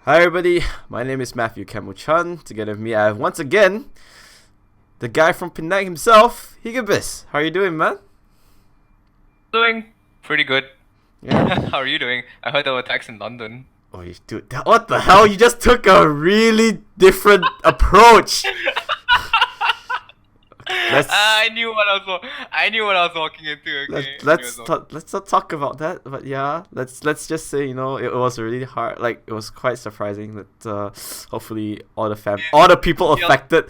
Hi everybody, my name is Matthew Camou. Together with me I have once again the guy from Penang himself, Higgabes. How are you doing, man? Doing pretty good. Yeah. How are you doing? I heard there were attacks in London. Oh, dude, what the hell? You just took a really different approach. I knew what I was walking into. Okay. Let's not talk about that. But yeah, let's just say it was really hard. Like it was quite surprising that hopefully all the people affected.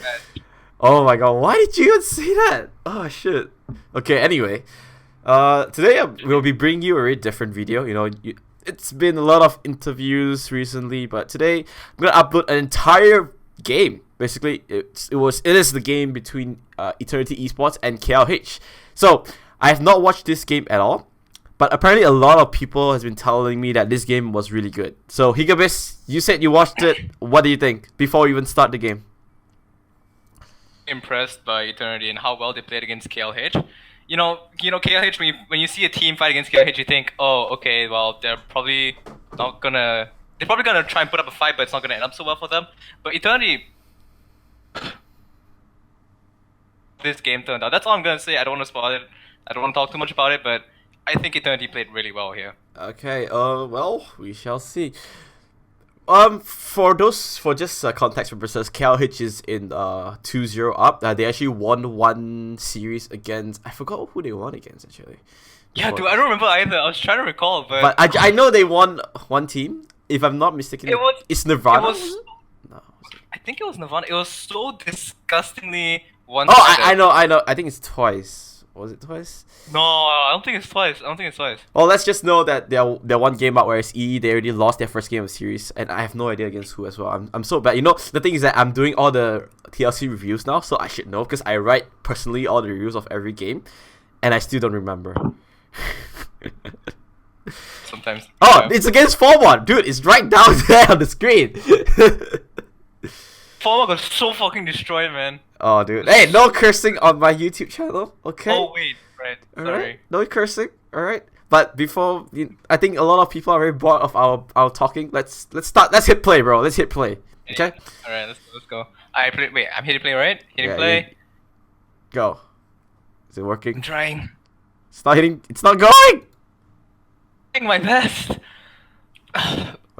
Oh my god, why did you even say that? Oh shit. Okay, anyway, today we'll be bringing you a very different video. It's been a lot of interviews recently, but today I'm gonna upload an entire game. Basically, it is the game between Eternity eSports and KLH. So I have not watched this game at all, but apparently a lot of people has been telling me that this game was really good. So Higgabes, you said you watched it. What do you think before you even start the game? Impressed by Eternity and how well they played against KLH. KLH. When you see a team fight against KLH, you think, oh, okay, well they're probably gonna try and put up a fight, but it's not gonna end up so well for them. But Eternity, this game turned out. That's all I'm gonna say. I don't want to spoil it. I don't want to talk too much about it, but I think Eternity played really well here. Okay. Well, we shall see. For just context purposes, KLH is in 2-0 up. They actually won one series against. I forgot who they won against actually. Yeah, dude, I don't remember either. I was trying to recall, but I know they won one team. If I'm not mistaken, it's Nirvana. No. I think it was Nirvana. It was so disgustingly one. Oh, I know. I think it's twice. Was it twice? No, I don't think it's twice. Well, let's just know that they're one game out, whereas EE, they already lost their first game of the series, and I have no idea against who as well. I'm so bad. The thing is that I'm doing all the TLC reviews now, so I should know because I write personally all the reviews of every game, and I still don't remember. Sometimes. Oh, it's against Formon, dude. It's right down there on the screen. Formon got so fucking destroyed, man. Oh, dude. Hey, no cursing on my YouTube channel, okay? Oh wait, right. Sorry. Alright, no cursing. All right. But before, I think a lot of people are very bored of our talking. Let's start. Let's hit play, bro. Let's hit play. Okay. All right, let's go. Wait, I'm hitting play, right? Hitting play. Yeah. Go. Is it working? I'm trying. It's not hitting. It's not going. Doing my best.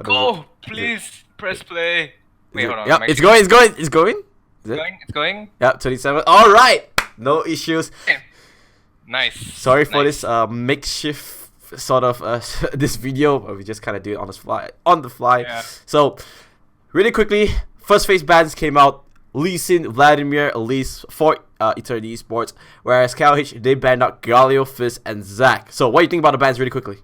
Go, please press play. Wait, hold on. Yep, it's going. It's going. It's going. It's going. Yep, 27. All right. No issues. Nice. Sorry for this makeshift sort of this video, but we just kind of do it on the fly. Yeah. So, really quickly, first phase bans came out. Lee Sin, Vladimir, Elise for Eternity eSports, whereas KLH, they banned out Galio, Fizz, and Zach. So, what do you think about the bans really quickly?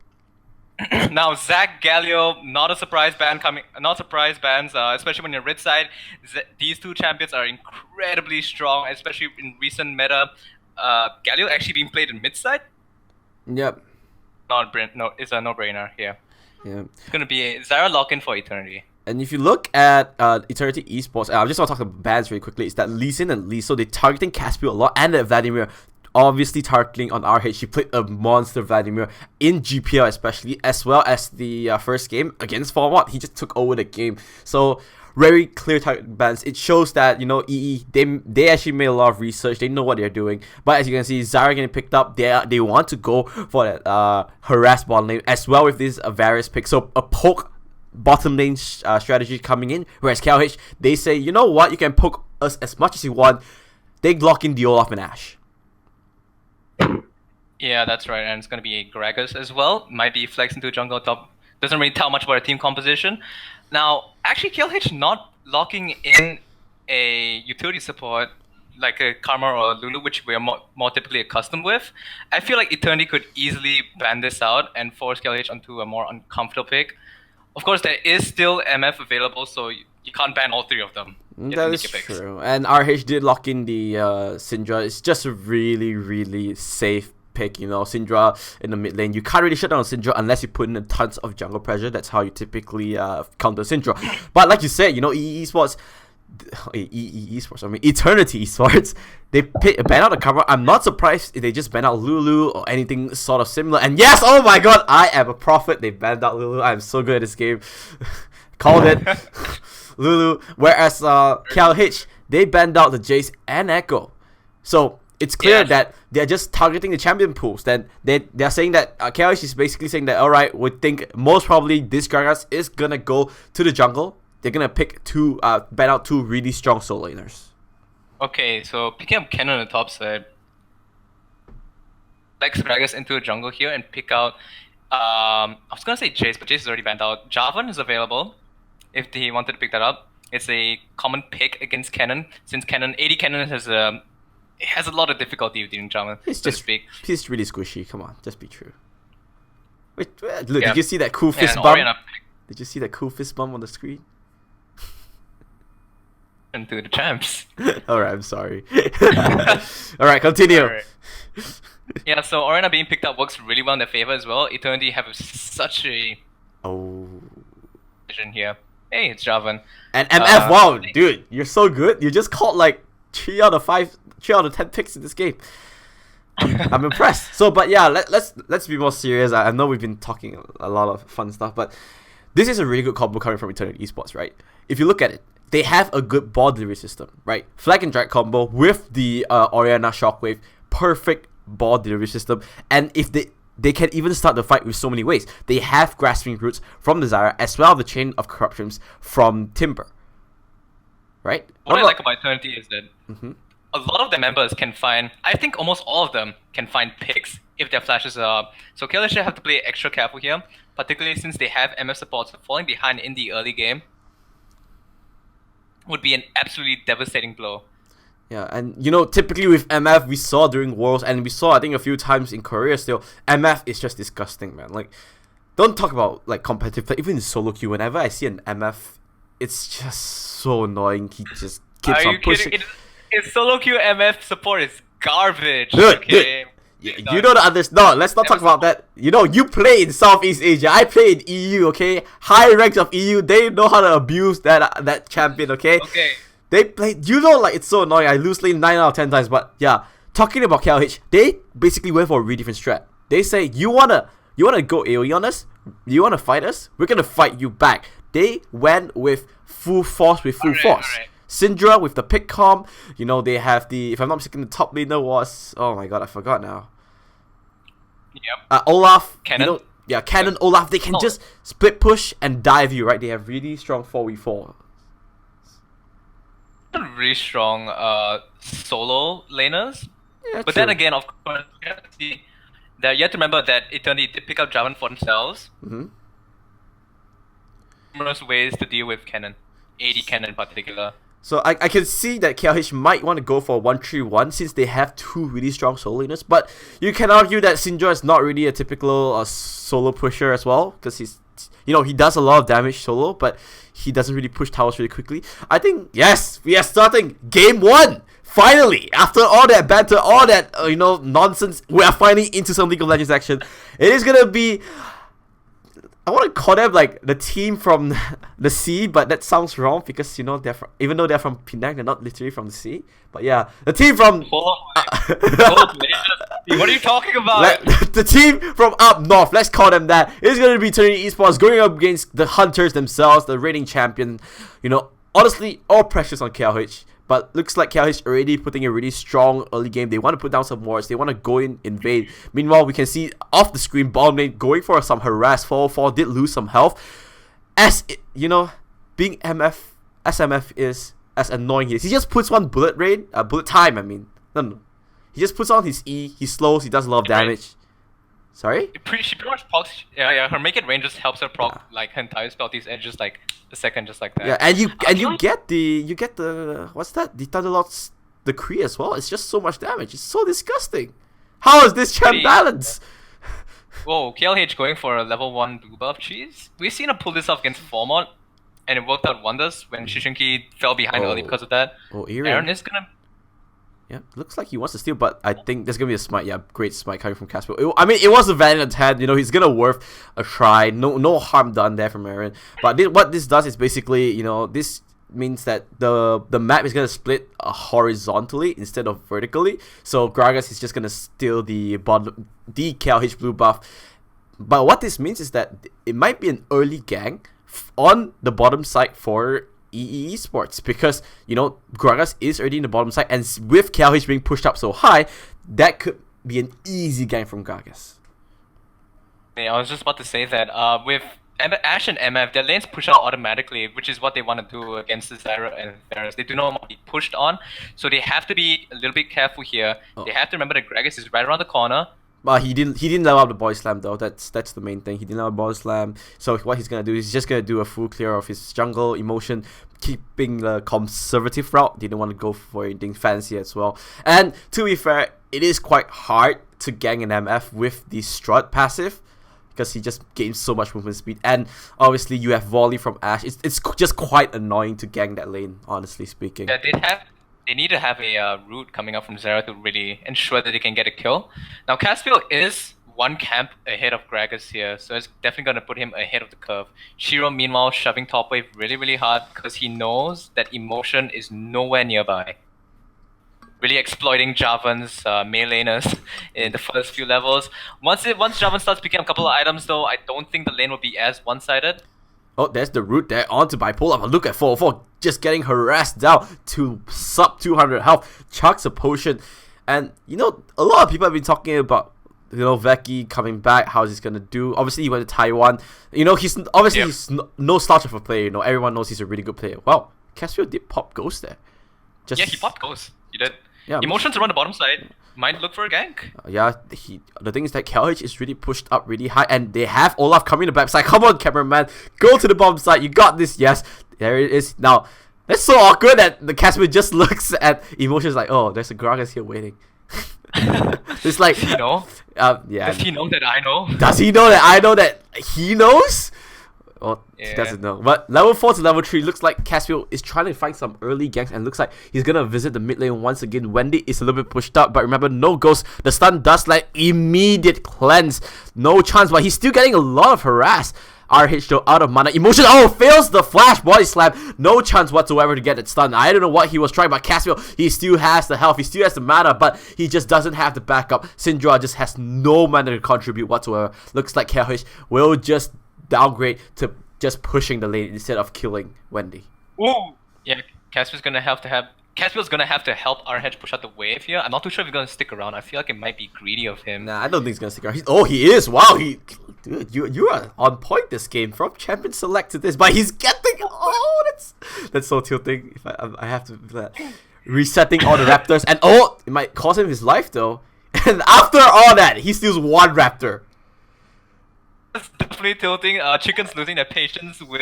Now, Zach, Galio, not a surprise ban coming. Not surprise bans, especially when you're red side. These two champions are incredibly strong, especially in recent meta. Galio actually being played in mid side. Yep. It's a no-brainer here. Yeah. It's gonna be a Zyra lock-in for Eternity. And if you look at Eternity eSports, I just want to talk about bans really quickly. It's that Lee Sin and Lee, so they're targeting Caspio a lot, and that Vladimir obviously targeting on RH. He played a monster Vladimir in GPL especially, as well as the first game against Formon. He just took over the game. So very clear target bans. It shows that EE they actually made a lot of research. They know what they're doing. But as you can see, Zyra getting picked up. They want to go for that harass bottom lane as well with this Varus pick. So a poke bottom lane strategy coming in. Whereas KLH, they say, you know what, you can poke us as much as you want. They lock in the Olaf and Ashe. Yeah, that's right, and it's gonna be Gragas as well. Might be flex into jungle top. Doesn't really tell much about a team composition. Now, actually, KLH not locking in a utility support like a Karma or a Lulu, which we are more typically accustomed with. I feel like Eternity could easily ban this out and force KLH onto a more uncomfortable pick. Of course, there is still MF available, so you can't ban all three of them. That is true. And RH did lock in the Syndra. It's just a really, really safe pick. Syndra in the mid lane. You can't really shut down Syndra unless you put in tons of jungle pressure. That's how you typically counter Syndra. But like you said, eSports, Eternity eSports, they ban out the cover. I'm not surprised if they just ban out Lulu or anything sort of similar. And yes, oh my god, I am a prophet. They banned out Lulu. I'm so good at this game. Called it. Lulu. Whereas KLH, they banned out the Jace and Echo. So it's clear that they're just targeting the champion pools. Then they're saying that KLH is basically saying that, alright, we think most probably this Gragas is gonna go to the jungle. They're gonna pick ban out 2 really strong solo laners. Okay, so picking up Ken on the top side. Let's drag us into a jungle here and pick out. I was gonna say Jace, but Jace is already banned out. Jarvan is available if he wanted to pick that up. It's a common pick against Cannon, since AD Cannon has a lot of difficulty with dealing Jarvan. He's really squishy. Come on, just be true. Wait, look, did you see that cool fist bump? Did you see that cool fist bump on the screen? Into the champs. Alright, I'm sorry. Alright, continue. All right. Yeah, so Orianna being picked up works really well in their favor as well. Eternity have such a vision here. Hey, it's Jarvan. And MF, wow, dude, you're so good. You just caught like 3 out of 10 picks in this game. I'm impressed. So, but yeah, let's be more serious. I know we've been talking a lot of fun stuff, but this is a really good combo coming from Eternity Esports, right? If you look at it, they have a good ball delivery system, right? Flag and drag combo with the Orianna Shockwave, perfect ball delivery system. And if they can even start the fight with so many ways. They have grasping roots from the Zyra as well as the chain of corruptions from Timber, right? What I like about Eternity is that a lot of their members can find, I think almost all of them can find picks if their flashes are up. So KLH have to play extra careful here, particularly since they have MF supports. Falling behind in the early game would be an absolutely devastating blow. Yeah, and you know, typically with MF, we saw during Worlds, and we saw I think a few times in Korea still, MF is just disgusting, man. Like, don't talk about like competitive play. Even in solo queue, whenever I see an MF, it's just so annoying. He just keeps on pushing. His solo queue MF support is garbage. Dude, you don't understand. No, let's not talk about that. You know, you play in Southeast Asia. I play in EU. Okay, high ranks of EU. They know how to abuse that champion. Okay. Okay. They play, you know, like it's so annoying. I lose lane 9 out of 10 times, but yeah, talking about KLH, they basically went for a really different strat. They say, you wanna go AoE on us? You wanna fight us? We're gonna fight you back. They went with full force force. Alright. Syndra with the pick comp. You know, they have the, if I'm not mistaken, the top laner was, oh my god, I forgot now. Yep. Olaf. Cannon. You know, yeah, Cannon, Olaf. They can just split push and dive you, right? They have really strong 4v4. Really strong solo laners, yeah, but then again, of course, you have to remember that Eternity did pick up Jarvan for themselves. Numerous ways to deal with Cannon, AD Cannon in particular. So I can see that KLH might want to go for 1-3-1 since they have 2 really strong solo laners, but you can argue that Syndra is not really a typical solo pusher as well, because he's, you know, he does a lot of damage solo, but he doesn't really push towers really quickly. I think, yes, we are starting game 1! Finally! After all that banter, all that, you know, nonsense, we are finally into some League of Legends action. It is gonna be, I want to call them like the team from the sea, but that sounds wrong because, you know, they're from, even though they're from Penang, they're not literally from the sea. But yeah, the team from... What are you talking about? The team from up north, let's call them that, is going to be Eternity Esports going up against the Hunters themselves, the reigning champion. You know, honestly, all pressures on KLH. But looks like KLH already putting a really strong early game. They want to put down some wards. They want to go in, invade. Meanwhile, we can see off the screen, bottom lane going for some harass. 4-4 did lose some health. As, you know, being SMF is as annoying as he just puts one bullet time, I mean. No. He just puts on his E, he slows, he does a lot of damage. Sorry? She pretty much procs, yeah, her make it range just helps her proc like her entire spell these edges like a second just like that. Yeah, and you get the what's that? The Thunderlord's Decree as well. It's just so much damage. It's so disgusting. How is this champ balanced? Whoa, KLH going for a level 1 blue buff cheese? We've seen her pull this off against Formod, and it worked out wonders when Shishinki fell behind early because of that. Aaron is gonna... Yeah, looks like he wants to steal, but I think there's gonna be a smite. Yeah, great smite coming from Casper. I mean, it was a valiant attempt. You know, he's gonna worth a try. No harm done there from Aaron. But what this does is basically, you know, this means that the map is gonna split horizontally instead of vertically. So Gragas is just gonna steal the KLH blue buff. But what this means is that it might be an early gang on the bottom side for eSports, because Gragas is already in the bottom side, and with KLH being pushed up so high, that could be an easy game from Gragas. Yeah, I was just about to say that with Ash and MF, their lanes push out automatically, which is what they want to do against the Zyra and Ferris. They do not want to be pushed on, so they have to be a little bit careful here. They have to remember that Gragas is right around the corner. But he didn't level up the body slam though. That's the main thing. He didn't level up the body slam. So what he's gonna do is he's just gonna do a full clear of his jungle emotion, keeping the conservative route. Didn't want to go for anything fancy as well. And to be fair, it is quite hard to gang an MF with the strut passive, because he just gains so much movement speed, and obviously you have volley from Ash. It's just quite annoying to gang that lane, honestly speaking. Yeah, they need to have a route coming up from Zyra to really ensure that they can get a kill. Now Caspiel is one camp ahead of Gragas here, so it's definitely going to put him ahead of the curve. Shiro meanwhile shoving top wave really hard because he knows that emotion is nowhere nearby. Really exploiting Javan's melee'ness in the first few levels. Once Javan starts picking up a couple of items though, I don't think the lane will be as one-sided. Oh, there's the route there onto Bipolar. But look at 404 just getting harassed down to sub 200 health. Chucks a potion. And, a lot of people have been talking about, Veki coming back. How's he gonna do? Obviously, he went to Taiwan. He's obviously he's no slouch of a player. Everyone knows he's a really good player. Wow, Caspiel did pop Ghost there. Yeah, he popped Ghost. He did. Yeah, Emotions around the bottom side. Might look for a gank. The thing is that KLH is really pushed up really high, and they have Olaf coming to the backside. Come on, cameraman, go to the bottom side. You got this. Yes, there it is. Now, that's so awkward that the Caspiel just looks at Emotions like, oh, there's a Gragas here waiting. It's like, does he know? Yeah. Does he know that I know? Does he know that I know that he knows? Well, yeah. He doesn't know. But level 4 to level 3 looks like Caspiel is trying to find some early ganks, and looks like he's gonna visit the mid lane once again. Wendy is a little bit pushed up, but remember, no ghost. The stun does like immediate cleanse. No chance, but he's still getting a lot of harass. RH though out of mana. Emotion, fails the flash body slam. No chance whatsoever to get it stunned. I don't know what he was trying, but Caspiel, he still has the health, he still has the mana, but he just doesn't have the backup. Syndra just has no mana to contribute whatsoever. Looks like KLH will just downgrade to just pushing the lane instead of killing Wendy. Ooh. Yeah, Caspiel's gonna have to help RH push out the wave here. I'm not too sure if he's gonna stick around. I feel like it might be greedy of him. Nah, I don't think he's gonna stick around. He is. Wow, dude, you are on point this game, from champion select to this, but he's getting. That's so tilting. If I have to resetting all the raptors, and it might cost him his life though. And after all that, he steals one raptor. That's definitely tilting. Chicken's losing their patience with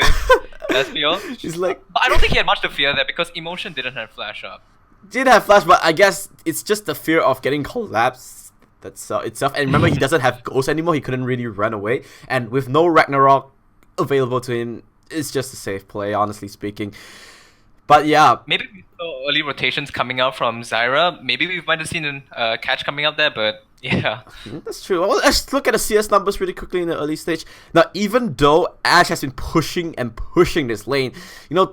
Caspiel. He's like, but I don't think he had much to fear there because Emotion didn't have flash up. Did have flash, but I guess it's just the fear of getting collapsed itself. And remember, he doesn't have ghost anymore. He couldn't really run away, and with no Ragnarok available to him, it's just a safe play, honestly speaking. But yeah, maybe we saw early rotations coming out from Zyra. Maybe we might have seen a catch coming out there, but yeah. That's true. Well, let's look at the CS numbers really quickly in the early stage. Now, even though Ash has been pushing this lane,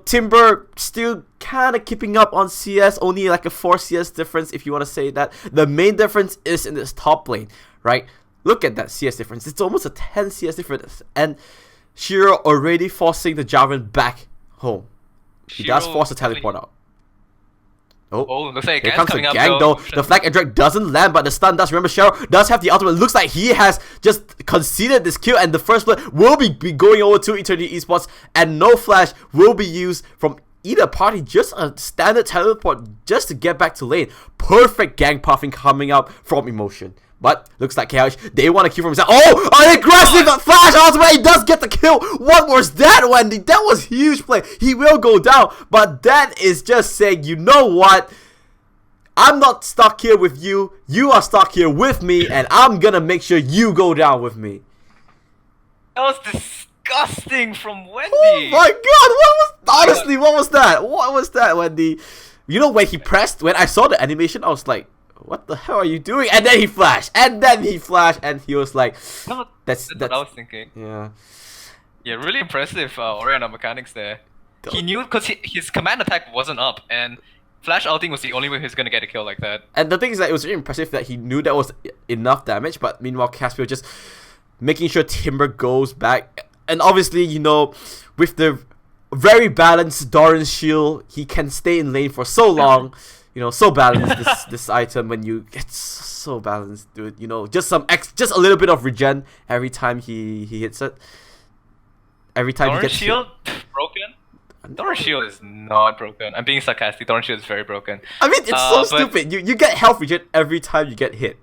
Timber still kind of keeping up on CS, only like a 4 CS difference if you want to say that. The main difference is in this top lane, right? Look at that CS difference. It's almost a 10 CS difference. And Shiro already forcing the Javan back home. He does force a teleport out. Looks like here comes the gang though. The flag and drag doesn't land, but the stun does. Remember, Cheryl does have the ultimate. Looks like he has just conceded this kill, and the first blood will be going over to Eternity Esports, and no flash will be used from either party. Just a standard teleport just to get back to lane. Perfect gang puffing coming out from Emotion. But looks like KLH, they want to kill from himself. An aggressive flash ultimate. He does get the kill. What was that, Wendy? That was huge play. He will go down, but that is just saying, you know what? I'm not stuck here with you. You are stuck here with me, and I'm gonna make sure you go down with me. That was disgusting from Wendy. Oh my god! What was that? What was that, Wendy? When I saw the animation, I was like, what the hell are you doing? And then he flashed, and he was like, that's what I was thinking. Yeah, really impressive Orianna mechanics there. He knew because his command attack wasn't up, and flash ulting was the only way he was gonna get a kill like that. And the thing is that it was really impressive that he knew that was enough damage, but meanwhile Caspiel just making sure Timber goes back. and obviously, you know, with the very balanced Doran's shield, he can stay in lane for so long. You know, so balanced this item when you it's so balanced, dude. You know, just a little bit of regen every time he hits it. Every time Doran's he gets shield broken. Doran's shield is not broken. I'm being sarcastic. Doran's shield is very broken. I mean, it's so stupid. You get health regen every time you get hit.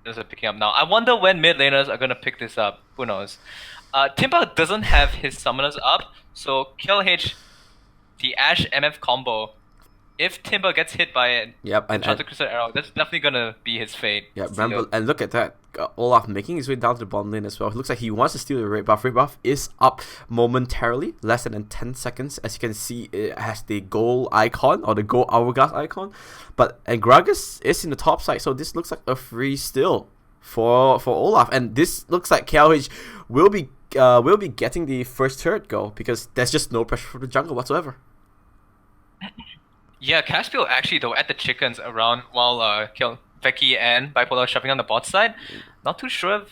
Those are picking up now. I wonder when mid laners are gonna pick this up. Who knows? Timber doesn't have his summoners up, so KLH, the Ashe MF combo. If Timber gets hit by an Enchanted Crystal Arrow, that's definitely gonna be his fate. Yeah, remember, and look at that. Olaf making his way down to the bottom lane as well. It looks like he wants to steal the red buff. Red buff is up momentarily, less than 10 seconds. As you can see, it has the gold icon, or the gold hourglass icon. And Gragas is in the top side, so this looks like a free steal for Olaf. And this looks like KLH will be getting the first turret go, because there's just no pressure from the jungle whatsoever. Yeah, Caspiel actually though at the chickens around while Veki and Bipolar shoving on the bot side. Not too sure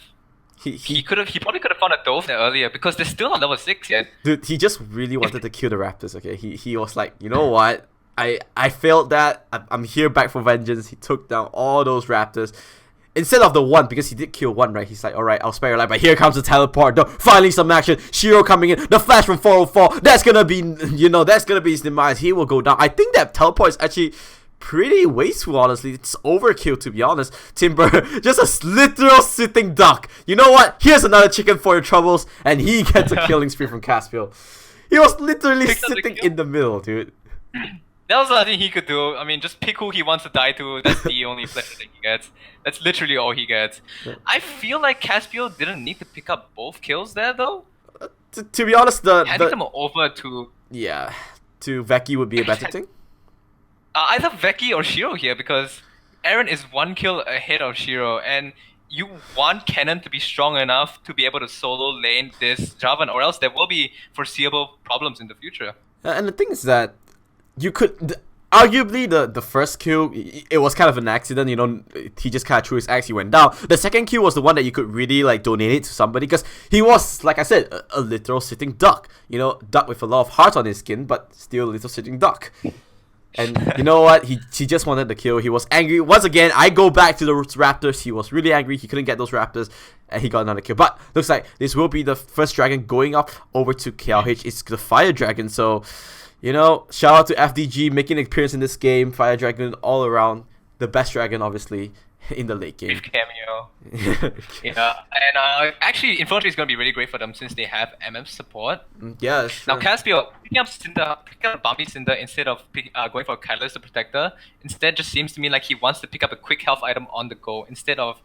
if he probably could have found a dove there earlier, because they're still on level 6 yet. Dude, he just really wanted to kill the Raptors. Okay, he was like, you know what? I failed that. I'm here back for vengeance. He took down all those Raptors. Instead of the one, because he did kill one, right? He's like, alright, I'll spare your life, but here comes the teleport. Finally some action. Shiro coming in. The flash from 404. That's gonna be, you know, that's gonna be his demise. He will go down. I think that teleport is actually pretty wasteful, honestly. It's overkill, to be honest. Timber, just a literal sitting duck. You know what? Here's another chicken for your troubles. And he gets a killing spree from Caspiel. He was literally sitting in the middle, dude. That was nothing he could do. I mean, just pick who he wants to die to. That's the only pleasure that he gets. That's literally all he gets. I feel like Caspiel didn't need to pick up both kills there, though. To be honest, handing them over to... Yeah, to Veki would be a better thing. Either Veki or Shiro here, because Aaron is one kill ahead of Shiro, and you want Cannon to be strong enough to be able to solo lane this Javan, or else there will be foreseeable problems in the future. And the thing is that you could... Arguably, the first kill, it was kind of an accident, you know, he just kind of threw his axe, he went down. The second kill was the one that you could really, like, donate it to somebody, because he was, like I said, a literal sitting duck. You know, duck with a lot of heart on his skin, but still a little sitting duck. And you know what, he just wanted the kill, he was angry. Once again, I go back to the Raptors, he was really angry, he couldn't get those Raptors, and he got another kill. But looks like this will be the first dragon going up over to KLH. It's the Fire Dragon, so... You know, shout out to FDG making an appearance in this game. Fire Dragon all around. The best dragon, obviously, in the late game. Brief cameo. Yeah, and actually, Infantry is going to be really great for them since they have MM support. Yeah, sure. Now, Caspiel, picking up Bambi Cinder instead of going for a Catalyst the Protector, instead just seems to me like he wants to pick up a quick health item on the go instead of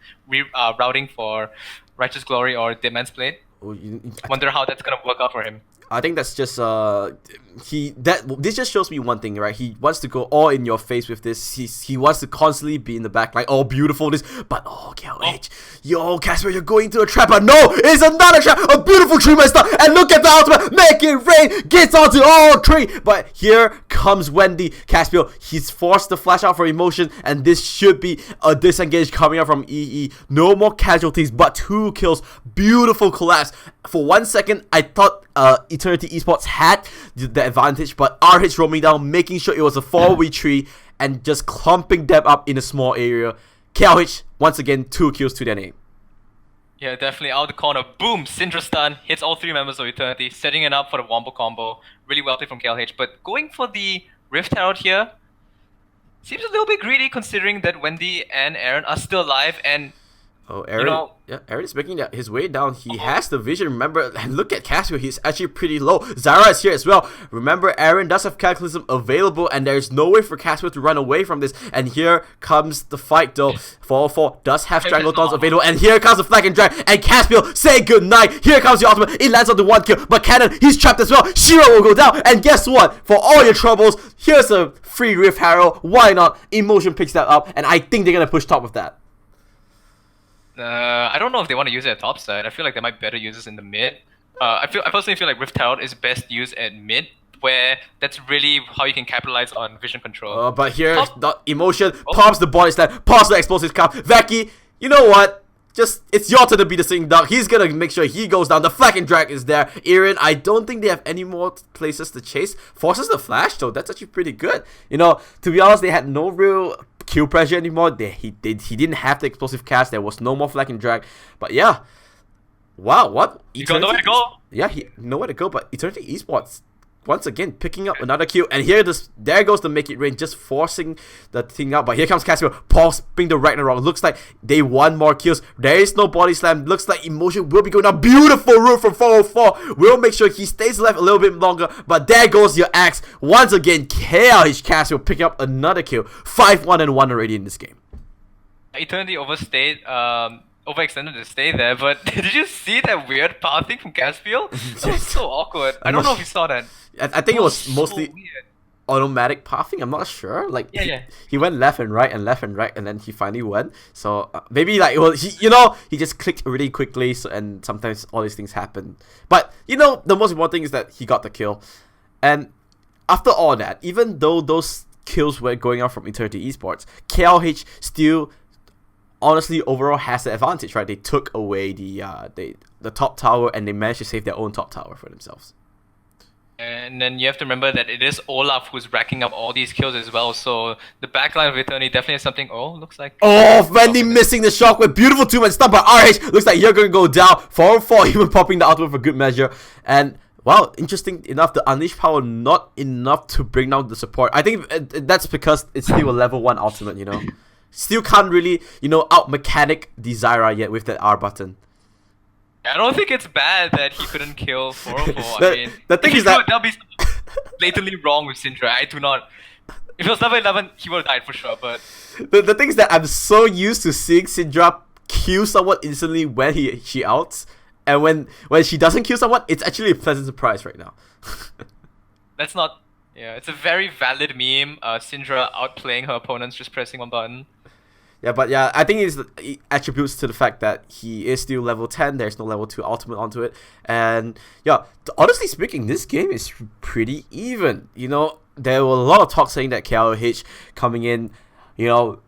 routing for Righteous Glory or Dead Man's Blade. Wonder how that's going to work out for him. I think that's just this just shows me one thing, right? He wants to go all in your face with this. He wants to constantly be in the back, like, oh, beautiful this, but oh, KLH, yo, Casper, you're going into a trap, but no, it's another trap, a beautiful tree master, and look at the ultimate, make it rain, gets onto all three, but here comes Wendy. Caspiel, he's forced to flash out for emotion, and this should be a disengage coming out from EE. No more casualties, but 2 kills, beautiful collapse. For 1 second, I thought Eternity eSports had the advantage, but RH roaming down, making sure it was a 4v3 and just clumping them up in a small area. KLH, once again, 2 kills to their name. Yeah, definitely out of the corner. Boom! Syndra stun hits all 3 members of Eternity, setting it up for the Wombo combo. Really well played from KLH, but going for the Rift Herald here seems a little bit greedy considering that Wendy and Aaron are still alive, and oh, Aaron, yeah, Aaron is making his way down. He has the vision, remember, and look at Caspiel, he's actually pretty low. Zara is here as well. Remember, Aaron does have Cataclysm available, and there's no way for Caspiel to run away from this. And here comes the fight, though. 404 does have Strangletons available, and here comes the Flag and Drag, and Caspiel, say goodnight. Here comes the ultimate, it lands on the 1 kill, but Cannon, he's trapped as well. Shiro will go down, and guess what? For all your troubles, here's a free Rift Harrow. Why not? Emotion picks that up, and I think they're gonna push top with that. I don't know if they want to use it at top side. I feel like they might better use this in the mid. I personally feel like Rift Herald is best used at mid, where that's really how you can capitalize on vision control. But here, the emotion pops the body slam, pops the explosive cap. Veki, you know what? it's your turn to be the sitting duck. He's gonna make sure he goes down. The flag and drag is there. Aaron, I don't think they have any more places to chase. Forces the flash though. That's actually pretty good. You know, to be honest, they had no real kill pressure anymore. He didn't have the explosive cast. There was no more flag and drag. But yeah, wow, what? You got nowhere to go. Yeah, he nowhere to go. But Eternity Esports once again picking up another kill, and there goes the make it rain, just forcing the thing out. But here comes Caspio, popping the Ragnarok. Looks like they want more kills. There is no body slam. Looks like Emotion will be going down. Beautiful route from 404. We'll make sure he stays left a little bit longer. But there goes your axe. Once again, KLH Caspio picking up another kill. 5-1 and 1 already in this game. Eternity overextended to stay there, but did you see that weird pathing from Caspiel? That was so awkward. I don't know if you saw that. I think it was mostly so weird. Automatic pathing. I'm not sure. Like Yeah. he went left and right, and then he finally went. So maybe like he just clicked really quickly. So, and sometimes all these things happen. But the most important thing is that he got the kill. And after all that, even though those kills were going out from Eternity Esports, KLH still honestly overall has the advantage, right? They took away the top tower, and they managed to save their own top tower for themselves. And then you have to remember that it is Olaf who's racking up all these kills as well. So the backline of Eternity definitely has something. Oh, looks like. Oh, Wendy missing the shockwave. Beautiful 2-man stun by RH. Looks like you're going to go down. 4-4, even popping the ultimate for good measure. And wow, interesting enough, the Unleash power not enough to bring down the support. I think that's because it's still a level 1 ultimate, Still can't really, out mechanic Desira yet with that R button. I don't think it's bad that he couldn't kill 404. The thing is that that'll be blatantly wrong with Syndra. I do not. If it was level 11, he would have died for sure. But the thing is that I'm so used to seeing Syndra kill someone instantly when she outs, and when she doesn't kill someone, it's actually a pleasant surprise right now. That's not. Yeah, it's a very valid meme. Syndra outplaying her opponents, just pressing one button. Yeah, but yeah, I think it attributes to the fact that he is still level 10. There's no level 2 ultimate onto it. And yeah, honestly speaking, this game is pretty even. There were a lot of talk saying that KLH coming in,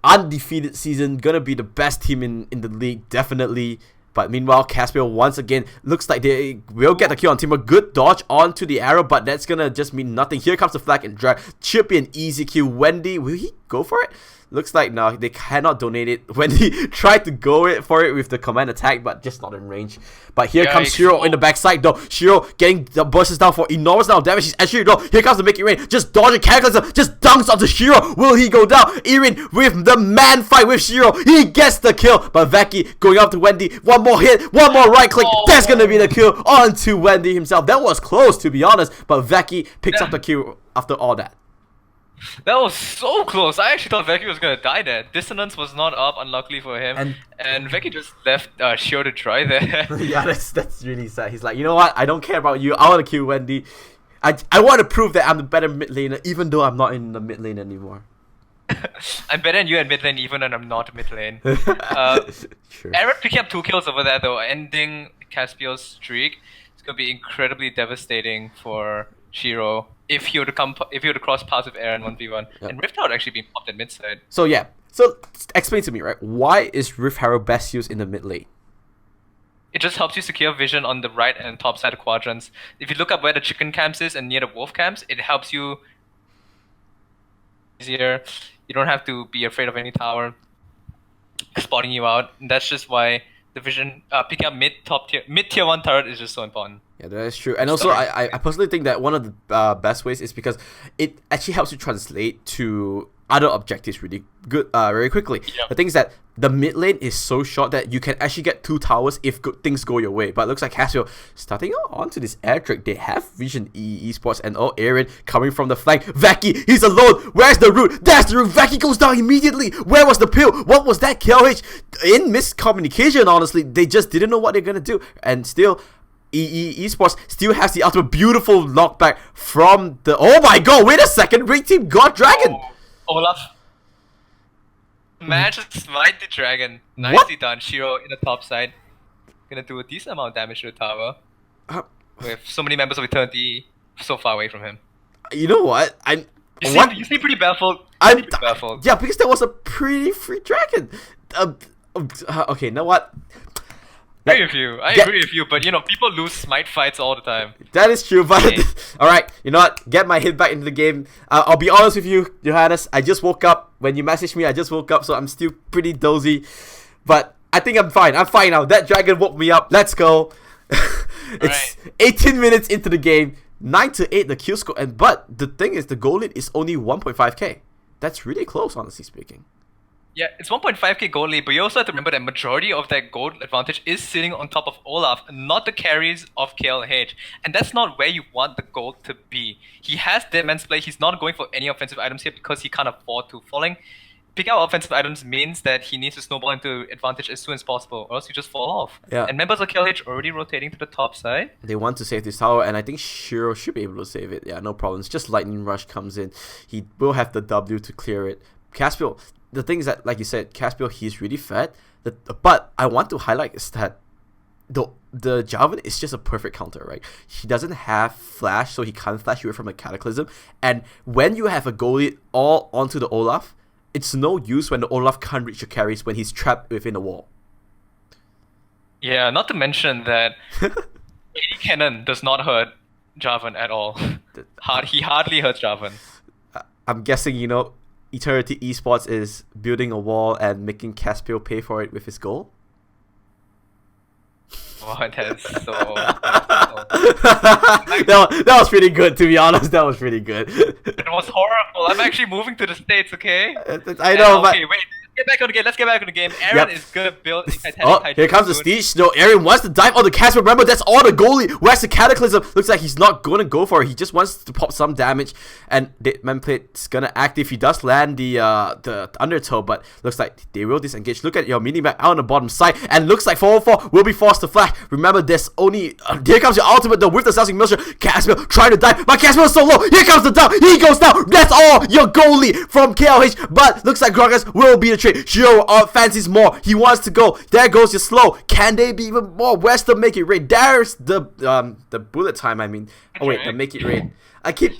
undefeated season, gonna be the best team in the league, definitely. But meanwhile, Caspiel once again looks like they will get the kill on Timber. Good dodge onto the arrow, but that's gonna just mean nothing. Here comes the flag and drag. Should be an easy kill. Wendy, will he go for it? Looks like no, they cannot donate it. Wendy tried to go for it with the command attack, but just not in range. But here comes Shiro in the backside though. Shiro getting the bursts down for enormous amount of damage. He's actually though. Here comes the Make It Rain. Just dodging Cataclysm. Just dunks onto Shiro. Will he go down? Irin with the man fight with Shiro. He gets the kill. But Veki going up to Wendy. One more hit. One more right click. That's gonna be the kill onto Wendy himself. That was close to be honest. But Veki picks up the kill after all that. That was so close. I actually thought Veki was gonna die there. Dissonance was not up, unluckily for him. And Veki just left Shio to try there. Yeah, that's really sad. He's like, you know what? I don't care about you. I want to kill Wendy. I want to prove that I'm the better mid laner, even though I'm not in the mid lane anymore. I'm better than you at mid lane, even when I'm not mid lane. Sure. Aaron picking up 2 kills over there though, ending Caspiel's streak. It's gonna be incredibly devastating for Shiro if he were to cross paths with Aaron 1v1. Yep. And Rift Herald actually being popped at mid side. So yeah, so explain to me, right? Why is Rift Herald best used in the mid lane? It just helps you secure vision on the right and top side of quadrants. If you look up where the chicken camps is and near the wolf camps, it helps you easier. You don't have to be afraid of any tower spotting you out. And that's just why the vision picking up mid tier 1 turret is just so important. Yeah, that is true. And also, I personally think that one of the best ways is because it actually helps you translate to other objectives really good, very quickly. Yep. The thing is that the mid lane is so short that you can actually get 2 towers if things go your way. But it looks like Casio starting onto this air trick. They have vision eSports and Aaron coming from the flank. Veki, he's alone. Where's the root? That's the root. Veki goes down immediately. Where was the pill? What was that? KLH in miscommunication. Honestly, they just didn't know what they're gonna do, and still. eSports still has the ultimate beautiful knockback from the. Oh my god! Wait a second! Ring Team God Dragon. Olaf managed to smite the dragon. Nicely done. Shiro in the top side, gonna do a decent amount of damage to the tower. With so many members of Eternity so far away from him. You know what? You seem pretty baffled. Yeah, because that was a pretty free dragon. Okay, you know what? I agree with you, but you know, people lose smite fights all the time. That is true, but alright, you know what? Get my head back into the game. I'll be honest with you, Johannes. I just woke up. When you messaged me, I just woke up, so I'm still pretty dozy. But I think I'm fine. I'm fine now. That dragon woke me up. Let's go. It's 18 minutes into the game. 9-8 the kill score. But the thing is, the goal lead is only 1.5k. That's really close, honestly speaking. Yeah, it's 1.5k goal lead, but you also have to remember that majority of that gold advantage is sitting on top of Olaf, not the carries of KLH. And that's not where you want the gold to be. He has Dead Man's Play. He's not going for any offensive items here because he can't afford to. Pick out offensive items means that he needs to snowball into advantage as soon as possible, or else you just fall off. Yeah. And members of KLH already rotating to the top side. They want to save this tower, and I think Shiro should be able to save it. Yeah, no problems. Just Lightning Rush comes in. He will have the W to clear it. Caspiel, the thing is that, like you said, Caspiel, he's really fat. But I want to highlight is that the Jarvan is just a perfect counter, right? He doesn't have flash, so he can't flash you away from a Cataclysm. And when you have a goalie all onto the Olaf, it's no use when the Olaf can't reach your carries when he's trapped within a wall. Yeah, not to mention that AD Cannon does not hurt Jarvan at all. He hardly hurts Jarvan. I'm guessing, you know, Eternity Esports is building a wall and making Caspiel pay for it with his goal. Oh, that's so... that was pretty good, to be honest. That was pretty good. It was horrible. I'm actually moving to the States, okay? I know, but... Okay, wait. Let's get back on the game. Aaron is gonna build a Titanic. Oh, here comes the Steech. No, Aaron wants to dive on the Casper. Remember, that's all the goalie. Where's the Cataclysm? Looks like he's not gonna go for it. He just wants to pop some damage. And Manplate's gonna active. He does land the Undertow, but looks like they will disengage. Look at your minimap out on the bottom side. And looks like 404 will be forced to flash. Remember, there's only... here comes your ultimate though with the Sousing Milcher. Casper trying to dive, but Casper is so low. Here comes the down. He goes down. That's all your goalie from KLH. But looks like Gragas will be the trade. Shiro fancies more. He wants to go. There goes your slow. Can they be even more? Where's the make it rain? There's the bullet time. I mean, oh wait, the make it rain. I keep.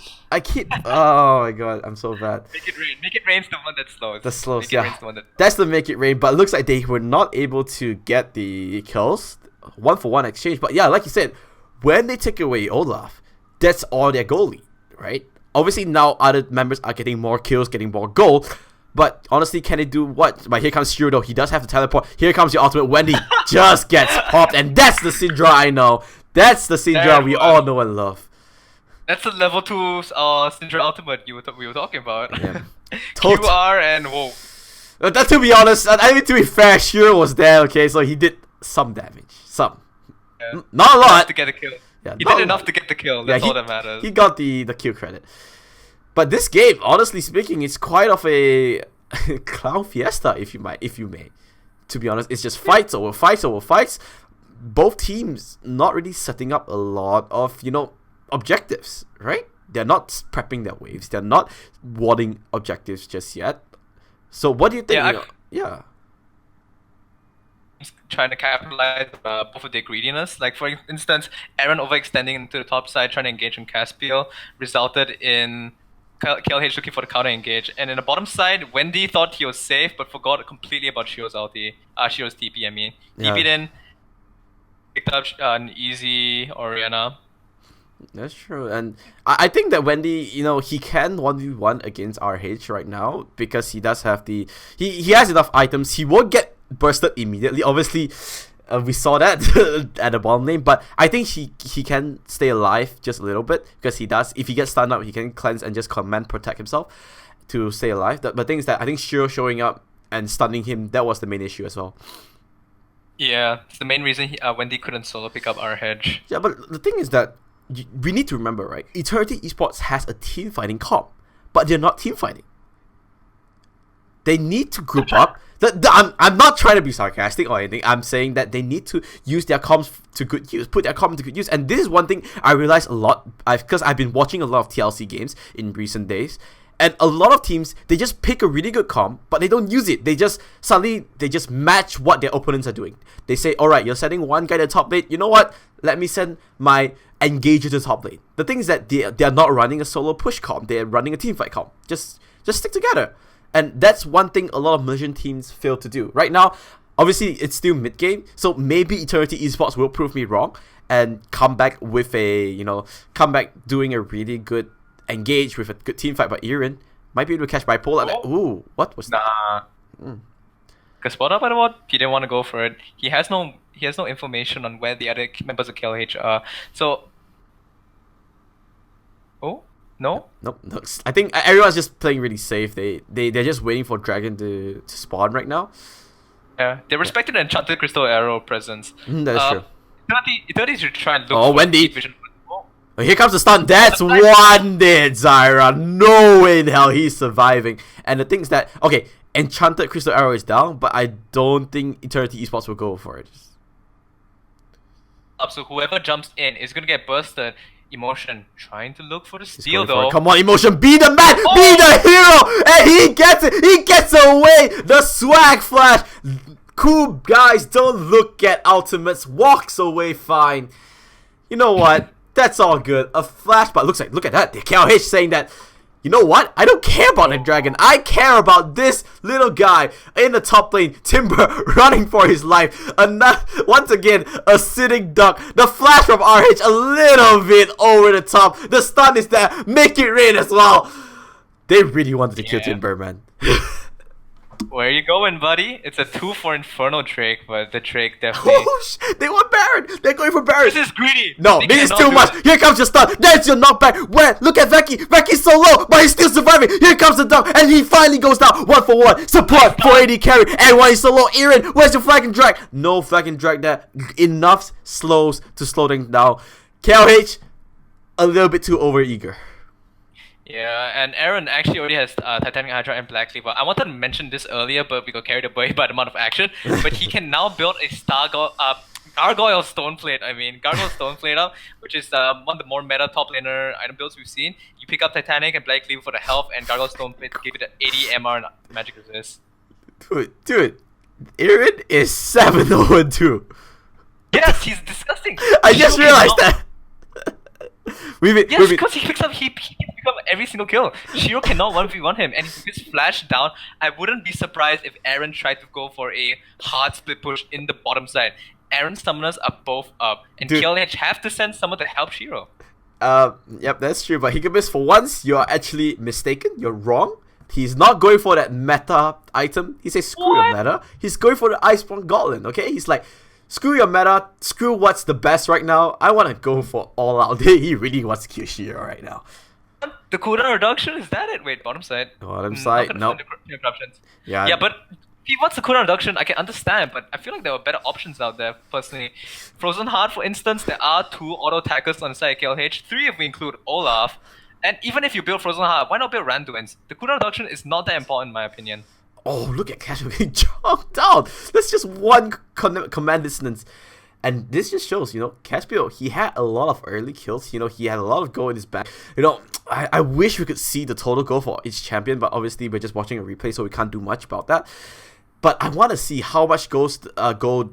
Oh my god, I'm so bad. Make it rain. Make it rain's the one that slows. The slows, yeah. That's the make it rain. But it looks like they were not able to get the kills. 1-for-1 exchange. But yeah, like you said, when they take away Olaf, that's all their goalie, right? Obviously now other members are getting more kills, getting more gold. But honestly, can they do what? But here comes Shiro though. He does have to teleport. Here comes your ultimate. Wendy just gets popped. And that's the Syndra I know. That's the Syndra we all know and love. That's the level 2 Syndra ultimate we were talking about. Yeah. QR and whoa. To be honest, I mean, to be fair, Shiro was there, okay? So he did some damage. Some. Yeah. Not a lot. To get a kill. Yeah, he did enough to get the kill. That's all that matters. He got the kill credit. But this game, honestly speaking, is quite of a clown fiesta, if you may. To be honest, it's just fights over fights over fights. Both teams not really setting up a lot of, you know, objectives, right? They're not prepping their waves. They're not warding objectives just yet. So what do you think? Yeah. Trying to capitalize both of their greediness. Like for instance, Aaron overextending into the top side, trying to engage on Caspiel, resulted in KLH looking for the counter engage, and in the bottom side, Wendy thought he was safe, but forgot completely about Shiro's ulti. Shiro's TP, I mean. Yeah. TP'd in, picked up an easy Orianna. That's true, and I think that Wendy, you know, he can 1v1 against RH right now because he does have the he has enough items. He won't get bursted immediately. Obviously, we saw that at the bottom lane, but I think he can stay alive just a little bit because he does. If he gets stunned up, he can cleanse and just command protect himself to stay alive. But the thing is that I think Shiro showing up and stunning him, that was the main issue as well. Yeah, it's the main reason Wendy couldn't solo pick up our hedge. Yeah, but the thing is that we need to remember, right? Eternity Esports has a team fighting comp, but they're not team fighting. They need to group up. I'm not trying to be sarcastic or anything. I'm saying that they need to use their comms to good use, put their comms to good use. And this is one thing I realized a lot because I've been watching a lot of TLC games in recent days. And a lot of teams, they just pick a really good comp, but they don't use it. They just match what their opponents are doing. They say, alright, you're sending one guy to top lane. You know what? Let me send my engager to top lane. The thing is that they are not running a solo push comp. They're running a teamfight comp. Just stick together. And that's one thing a lot of Malaysian teams fail to do. Right now, obviously it's still mid game, so maybe Eternity Esports will prove me wrong and come back with a doing a really good engage with a good team fight. But Irin might be able to catch bipolar. Ooh, what was that? Because what about he didn't want to go for it. He has no information on where the other members of KLH are. So, no. I think everyone's just playing really safe. They're just waiting for Dragon to spawn right now. Yeah, they respected the Enchanted Crystal Arrow presence. That's true. Eternity should try and look for Wendy. Vision. Oh, here comes the stun. That's one dead Zyra. No way in hell he's surviving. And the thing is that, okay, Enchanted Crystal Arrow is down, but I don't think Eternity Esports will go for it. So whoever jumps in is going to get bursted. Emotion trying to look for the steal though. Come on, Emotion, be the man, be the hero, and he gets it. He gets away. The swag flash. Cool guys, don't look at ultimates. Walks away fine. You know what? That's all good. A flash, but look at that. The KLH saying that, you know what? I don't care about the dragon. I care about this little guy in the top lane. Timber running for his life. Once again, a sitting duck. The flash from RH a little bit over the top. The stun is there. Make it rain as well. They really wanted to kill Timber, man. Where are you going, buddy? It's a 2 for Inferno Drake, but the Drake definitely... Oh, they want Baron! They're going for Baron! This is greedy! No, this is too much! Here comes your stun! There's your knockback! Where? Look at Veki! Veki's so low, but he's still surviving! Here comes the dunk, and he finally goes down! 1 for 1! Support! 480 carry! And while he's so low, Irin, where's your flag and drag? No flag and drag there. Enough slows to slow them down. KLH, a little bit too over-eager. Yeah, and Aaron actually already has Titanic Hydra and Black Cleaver. I wanted to mention this earlier, but we got carried away by the amount of action. But he can now build a Gargoyle Stoneplate. Gargoyle Stoneplate, which is one of the more meta top laner item builds we've seen. You pick up Titanic and Black Cleaver for the health, and Gargoyle Stoneplate to give it an 80 MR and magic resist. Dude, Aaron is 7-0-2. Yes, he's disgusting. I just realized that. Yes, because he can pick up every single kill. Shiro cannot 1v1 him, and if he gets flashed down, I wouldn't be surprised if Aaron tried to go for a hard split push in the bottom side. Aaron's summoners are both up, and KLH have to send someone to help Shiro. Yep, that's true, but Higgabes, for once, you're actually mistaken. You're wrong. He's not going for that meta item. He says, screw your meta. He's going for the Iceborne Gauntlet, okay? He's like, screw your meta, screw what's the best right now. I want to go for all out. He really wants to kill Shiro right now. The cooldown reduction, is that it? Wait, bottom side. Bottom side, no. Yeah, but if he wants the cooldown reduction, I can understand, but I feel like there are better options out there, personally. Frozen Heart, for instance, there are 2 auto attackers on the side of KLH, 3 if we include Olaf. And even if you build Frozen Heart, why not build Randuin's? The cooldown reduction is not that important in my opinion. Oh, look at Casual being jumped down. That's just one command distance. And this just shows, Caspio, he had a lot of early kills. He had a lot of gold in his back. I wish we could see the total goal for each champion, but obviously we're just watching a replay, so we can't do much about that. But I want to see how much gold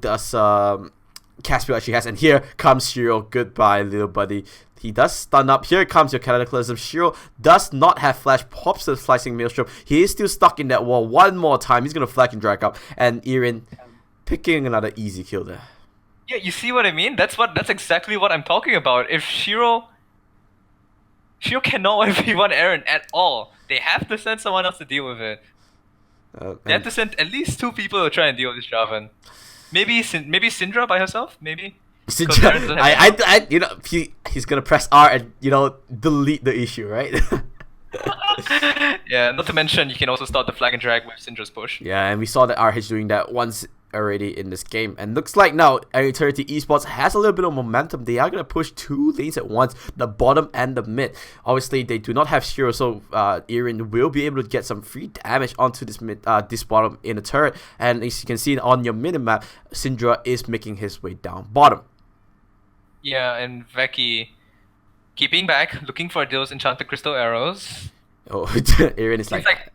does Caspio actually has. And here comes Shiro. Goodbye, little buddy. He does stun up. Here comes your Cataclysm. Shiro does not have flash. Pops the slicing maelstrom. He is still stuck in that wall. One more time. He's going to flag and drag up. And Irin picking another easy kill there. Yeah, you see what I mean? That's exactly what I'm talking about. If Shiro cannot 1v1 Aaron at all, they have to send someone else to deal with it. They have to send at least 2 people to try and deal with this Javan. Maybe Syndra by herself? Maybe? Syndra, he's gonna press R and delete the issue, right? Yeah, not to mention you can also start the flag and drag with Syndra's push. Yeah, and we saw that RH doing that once already in this game, and looks like now Eternity Esports has a little bit of momentum. They are gonna push 2 lanes at once, the bottom and the mid. Obviously they do not have Shiro, so Irin will be able to get some free damage onto this mid, this bottom in the turret. And as you can see on your minimap, Syndra is making his way down bottom. Yeah, and Veki keeping back, looking for those enchanted crystal arrows. Oh, Irin is like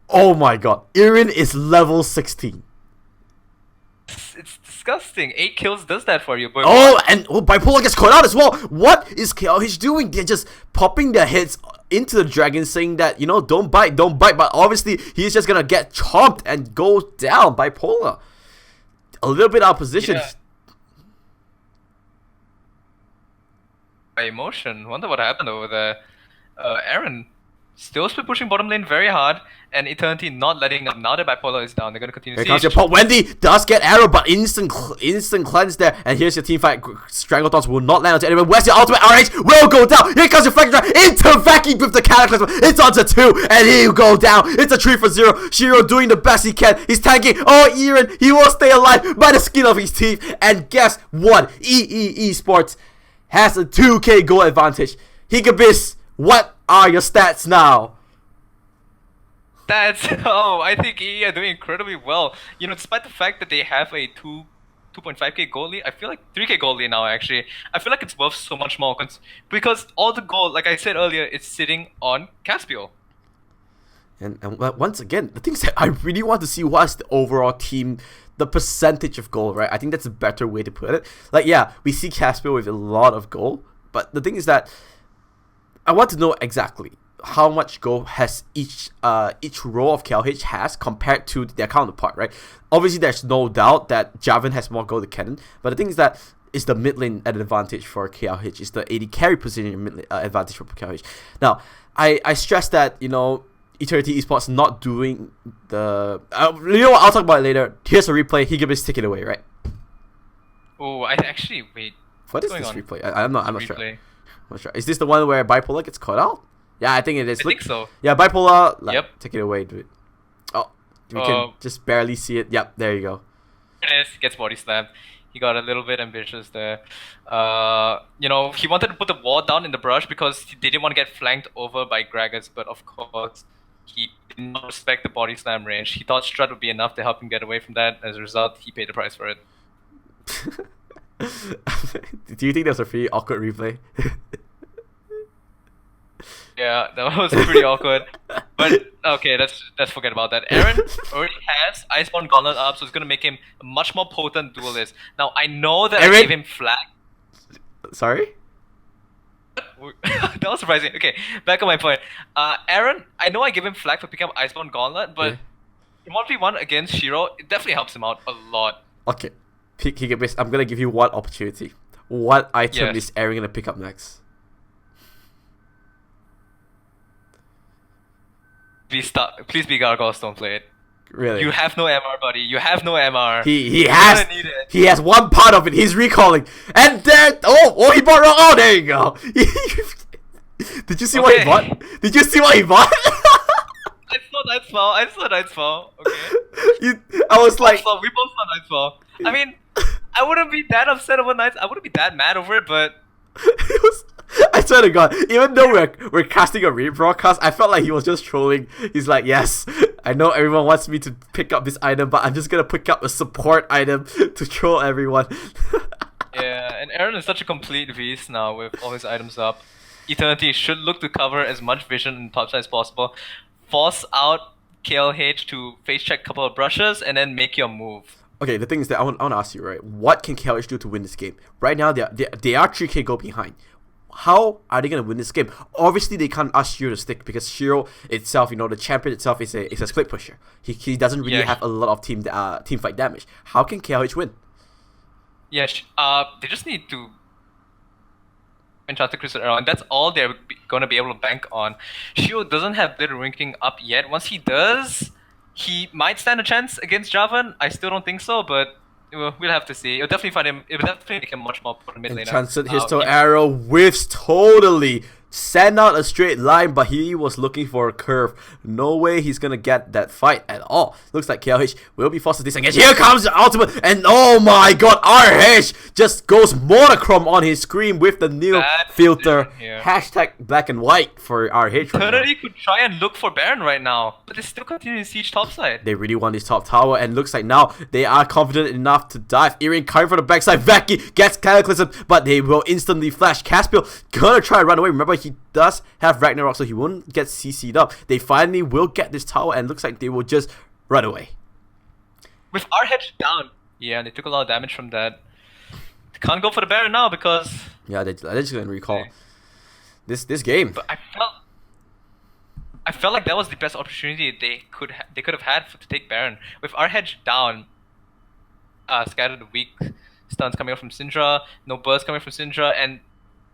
oh my god, Irin is level 16. It's disgusting. 8 kills does that for you, but and Bipolar gets caught out as well. What is KLH doing? They're just popping their heads into the dragon saying that, you know, don't bite, but obviously he's just gonna get chomped and go down by Polar. A little bit out of position. Yeah. By emotion. Wonder what happened over there. Aaron still pushing bottom lane very hard, and Eternity not letting up. Now that Bipolar is down, they're gonna continue. Here comes your pop. Wendy does get arrow, but instant cleanse there. And here's your team fight. Stranglethorns will not land onto anyone. Where's your ultimate? RH will go down. Here comes your flank drive into Vaki with the cataclysm. It's onto 2, and he'll go down. It's a 3-for-0. Shiro doing the best he can. He's tanking. Oh, Iren, he will stay alive by the skin of his teeth. And guess what? eSports has a 2k goal advantage. Higgabes, what are your stats now? I think EE are doing incredibly well. You know, despite the fact that they have a 2.5k goal lead, I feel like 3k goal lead now actually. I feel like it's worth so much more because all the goal, like I said earlier, it's sitting on Caspiel. And once again, the thing is that I really want to see what's the overall team, the percentage of goal, right? I think that's a better way to put it. Like, yeah, we see Caspiel with a lot of goal, but the thing is that I want to know exactly how much goal has each row of KLH has compared to their counterpart, right? Obviously, there's no doubt that Javan has more goal than Cannon, but the thing is that it's the mid lane at advantage for KLH. It's the AD carry position mid lane, advantage for KLH. Now, I stress that, you know, Eternity Esports not doing the... you know what, I'll talk about it later. Here's a replay. Higgabes take it away, right? Oh, I actually... Wait. What is this replay? I'm not sure. Replay. I'm not sure. Is this the one where Bipolar gets caught out? Yeah, I think it is. I think so. Yeah, Bipolar. Like, yep. Take it away, dude. Oh, we can just barely see it. Yep, there you go. It is. Gets body slammed. He got a little bit ambitious there. You know, he wanted to put the wall down in the brush because they didn't want to get flanked over by Gragas, but of course, he did not respect the body slam range. He thought Strut would be enough to help him get away from that. As a result, he paid the price for it. Do you think that was a pretty awkward replay? Yeah, that was pretty awkward. But okay, let's forget about that. Aaron already has Iceborne Gauntlet up, so it's gonna make him a much more potent duelist. Now I know that Aaron? I gave him flag. Sorry? That was surprising. Okay, back on my point. Aaron, I know I gave him flag for picking up Iceborne Gauntlet, but in 1v1 against Shiro, it definitely helps him out a lot. Okay, Higgabes, I'm gonna give you one opportunity. What item is Aaron gonna pick up next? Please be Gargoyles, don't play it. Really? You have no MR, buddy. You have no MR. He has one part of it. He's recalling, and then he bought wrong. Oh, there you go. Did you see what he bought? Did you see what he bought? I saw Nightfall. Okay. I was like, we both saw Nightfall. I mean, I wouldn't be that upset over Nights. I wouldn't be that mad over it, but I swear to God, even though we're casting a rebroadcast, I felt like he was just trolling. He's like, yes, I know everyone wants me to pick up this item, but I'm just gonna pick up a support item to troll everyone. Yeah, and Aaron is such a complete beast now with all his items up. Eternity should look to cover as much vision in top side as possible. Force out KLH to face check a couple of brushes and then make your move. Okay, the thing is that I want to ask you, right? What can KLH do to win this game? Right now, they are 3k goal behind. How are they going to win this game? Obviously, they can't ask Shiro to stick because Shiro itself, you know, the champion itself is a split pusher. He doesn't really have a lot of team fight damage. How can KLH win? Yeah, they just need to enchant the Crystal Arrow, and that's all they're going to be able to bank on. Shiro doesn't have Glitter Winking up yet. Once he does, he might stand a chance against Javan. I still don't think so, but we'll have to see. It'll definitely make him much more potent mid laner. Enchanted Histo Arrow whiffs totally. Send out a straight line, but he was looking for a curve. No way he's gonna get that fight at all. Looks like KLH will be forced to disengage. Here comes the ultimate, and oh my God, RH just goes monochrome on his screen with the new filter. Hashtag black and white for RH. Eternity could try and look for Baron right now, but they still continue to siege topside. They really want this top tower, and looks like now they are confident enough to dive. Earring coming from the backside. Vaki gets Cataclysm, but they will instantly flash. Caspiel gonna try and run away. Remember, he does have Ragnarok, so he won't get CC'd up. They finally will get this tower, and looks like they will just run away. With RH down. Yeah, they took a lot of damage from that. They can't go for the Baron now because... Yeah, they're just going to recall this game. But I felt felt like that was the best opportunity they could have had to take Baron. With RH down, scattered weak stuns coming up from Syndra, no burst coming from Syndra, and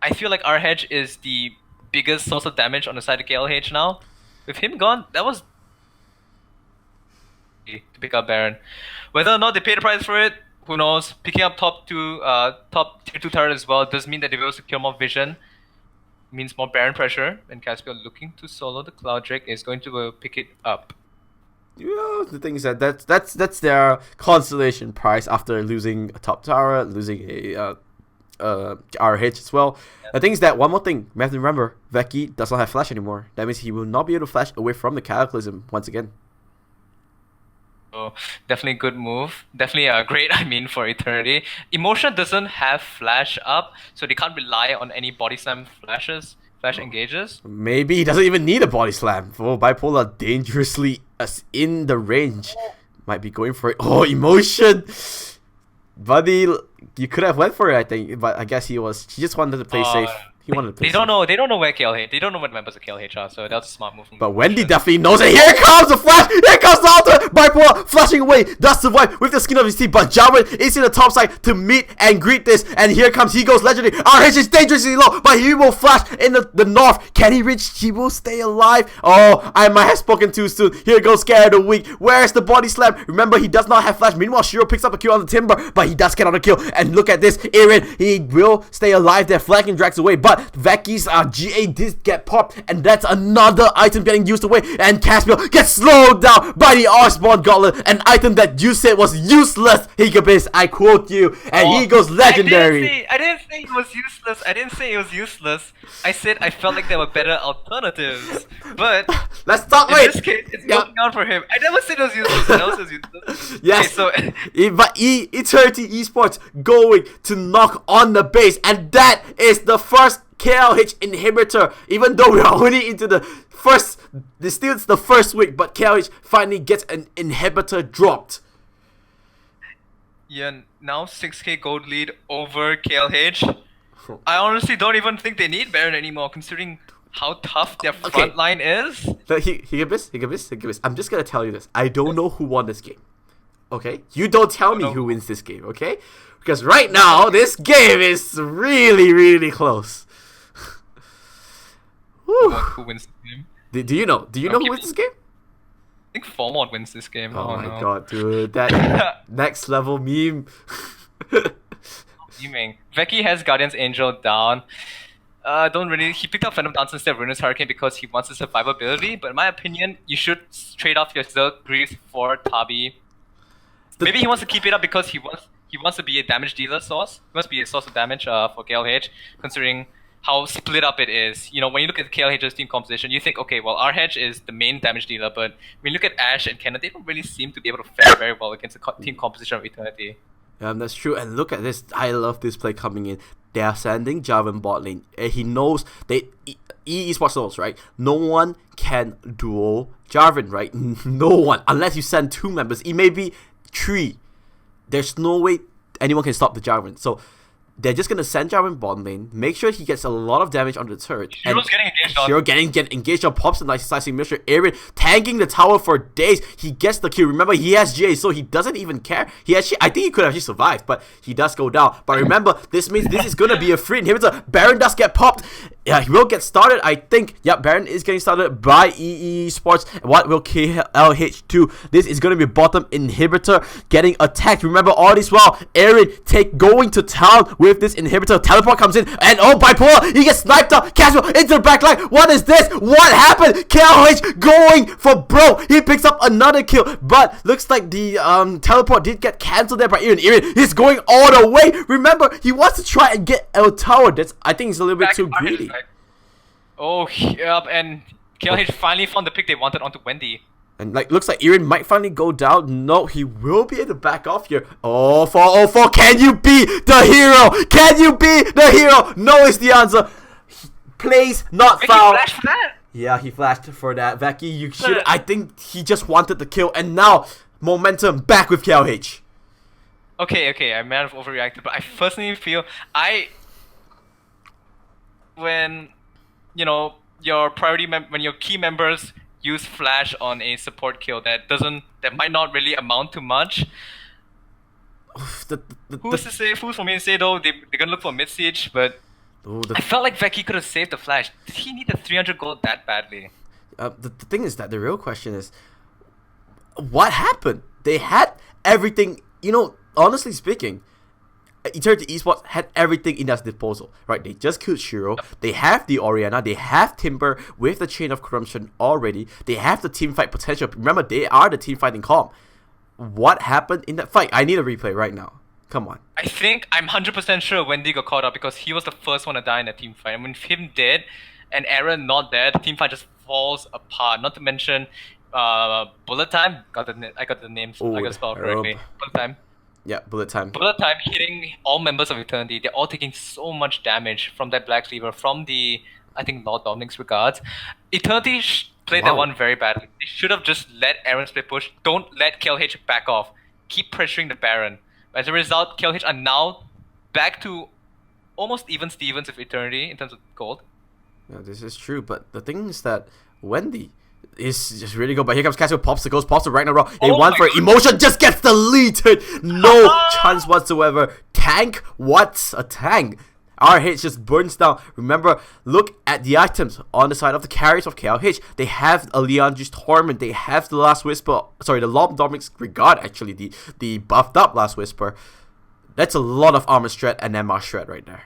I feel like RH is the biggest source of damage on the side of KLH now. With him gone, that was to pick up Baron. Whether or not they pay the price for it, who knows? Picking up top tier 2 turret as well does mean that they will also secure more vision. Means more Baron pressure, and Caspian looking to solo the Cloud Drake is going to pick it up. Yeah, the thing is that that's their consolation prize after losing a top tower, losing a RH as well. Yeah. The thing is that one more thing we have to remember: Veki does not have flash anymore. That means he will not be able to flash away from the Cataclysm once again. So definitely good move. Definitely great. For Eternity. Emotion doesn't have flash up, so they can't rely on any body slam flash engages. Maybe he doesn't even need a body slam. Oh, Bipolar dangerously in the range. Might be going for it. Oh, Emotion! Buddy, you could have went for it, I think, but I guess he just wanted to play safe. He wanted to play safe. They don't know where KLH. They don't know what members of KLH are, so that's a smart move. But Wendy definitely knows it. Here comes the flash! Here comes the ultimate! Bipolar flashing away, does survive with the skin of his teeth, but Jarvan is in the top side to meet and greet this, and here comes He Goes Legendary. RH is dangerously low, but he will flash in the north. Can he reach? He will stay alive. Oh, I might have spoken too soon. Here goes Scare of the Week. Where's the body slam? Remember, he does not have flash. Meanwhile, Shiro picks up a kill on the Timber, but he does get on the kill. And look at this, Aaron, he will stay alive there, flanking drags away, but Veki's GA did get popped, and that's another item getting used away, and Caspian gets slowed down by the Arspawn Gauntlet, an item that you said was useless, Higgabes, I quote you, and he goes legendary. I didn't say it was useless. I didn't say it was useless. I said I felt like there were better alternatives, but let's talk. In this case, it's working out for him. I never said it was useless. I never said it was useless. Yes, okay, so but Eternity Esports going to knock on the base, and that is the first KLH inhibitor. Even though we are only into the first, it's the first week, but KLH finally gets an inhibitor dropped. Yeah, now 6k gold lead over KLH. I honestly don't even think they need Baron anymore, considering how tough their front line is. Higgabes, I'm just gonna tell you this. I don't know who won this game. Okay? You don't tell me who wins this game, okay? Because right now, this game is really, really close. Who wins the game? Do you know? Do you know who wins this game? I think Formod wins this game. Oh my god, dude. That next level meme. Memeing. Veki has Guardian's Angel down. He picked up Phantom Dance instead of Ruinous Hurricane because he wants the survivability, but in my opinion, you should trade off your Zerg Grease for Tabi. Maybe he wants to keep it up because he wants to be a damage dealer source. He wants to be a source of damage for KLH, considering how split up it is. You know, when you look at KLH's team composition, you think, okay, well, RH is the main damage dealer, but when you look at Ashe and Kenna, they don't really seem to be able to fare very well against the team composition of Eternity. That's true. And look at this. I love this play coming in. They are sending Jarvan bot lane. He knows eSports knows, right? No one can duo Jarvan, right? No one, unless you send 2 members. It may be 3. There's no way anyone can stop the Jarvan. So they're just gonna send Jarvan bot lane, make sure he gets a lot of damage on the turret. Shiro's getting engaged on. Shiro getting engaged on, pops the nice slicing mixture. Aaron tanking the tower for days. He gets the kill. Remember, he has GA, so he doesn't even care. I think he could have actually survived, but he does go down. But remember, this means this is gonna be a free inhibitor. Baron does get popped. Yeah, he will get started, I think. Yep, Baron is getting started by eSports. What will KLH do? This is gonna be bottom inhibitor getting attacked. Remember, all this while, Aaron going to town with this inhibitor. Teleport comes in, and oh, Bipolar, he gets sniped up. Casual into the back line. What is this? What happened? KLH going for broke. He picks up another kill, but looks like the teleport did get cancelled there by Aaron. Aaron is going all the way. Remember, he wants to try and get a tower. I think he's a little bit too greedy. Oh, yep, and KLH finally found the pick they wanted onto Wendy. And looks like Aaron might finally go down. No, he will be able to back off here. Oh, four. Can you be the hero? Can you be the hero? No is the answer. Plays not foul. Flashed for that? Yeah, he flashed for that. Veki, you should. I think he just wanted the kill, and now momentum back with KLH. Okay, I might have overreacted, but I personally feel when you know your priority when your key members use flash on a support kill that might not really amount to much. Who's to say? Who's for me to say though? They're gonna look for mid siege, but I felt like Veki could have saved the flash. Did he need the 300 gold that badly? The thing is that the real question is, what happened? They had everything. You know, honestly speaking, Eternity Esports had everything in their disposal, right? They just killed Shiro. They have the Orianna. They have Timber with the Chain of Corruption already. They have the team fight potential. Remember, they are the team fighting comp. What happened in that fight? I need a replay right now. Come on. I think I'm 100% sure Wendy got caught up because he was the first one to die in the team fight. And when him dead and Aaron not there, the team fight just falls apart. Not to mention, Bullet Time. I got the names. I got the spell correctly. Bullet Time. Yeah, Bullet Time. Bullet Time hitting all members of Eternity. They're all taking so much damage from that Black Cleaver, from the, I think, Lord Dominic's regards. Eternity played that one very badly. They should have just let Aaron split push. Don't let KLH back off. Keep pressuring the Baron. As a result, KLH are now back to almost even Stevens with Eternity in terms of gold. Yeah, this is true, but the thing is that Wendy is just really good. But here comes Casio, pops the ghost, pops the Ragnarok. A one for Emotion, just gets deleted. No chance whatsoever. Tank? What's a tank? RH just burns down. Remember, look at the items on the side of the carries of KLH. They have a Leandri's Torment. They have the Last Whisper. Sorry, the Lord Dominic's Regard, actually. The buffed up Last Whisper. That's a lot of armor shred and MR shred right there.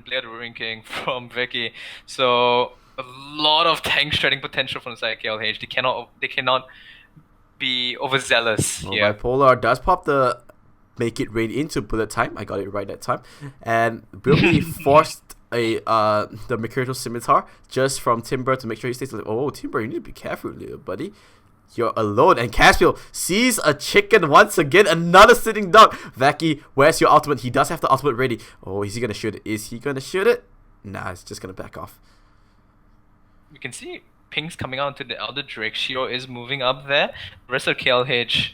Blade Ruin King from Veki. So a lot of tank shredding potential from the side of KLH. They cannot be overzealous here. Bipolar does pop the make it rain into Bullet Time. I got it right that time. And Bilby forced the Mercurial Scimitar just from Timber to make sure he stays alive. Oh, Timber, you need to be careful, little buddy. You're alone. And Caspiel sees a chicken once again. Another sitting duck. Vaki, where's your ultimate? He does have the ultimate ready. Oh, is he going to shoot it? Is he going to shoot it? Nah, it's just going to back off. We can see pings coming out to the Elder Drake. Shiro is moving up there. The rest of KLH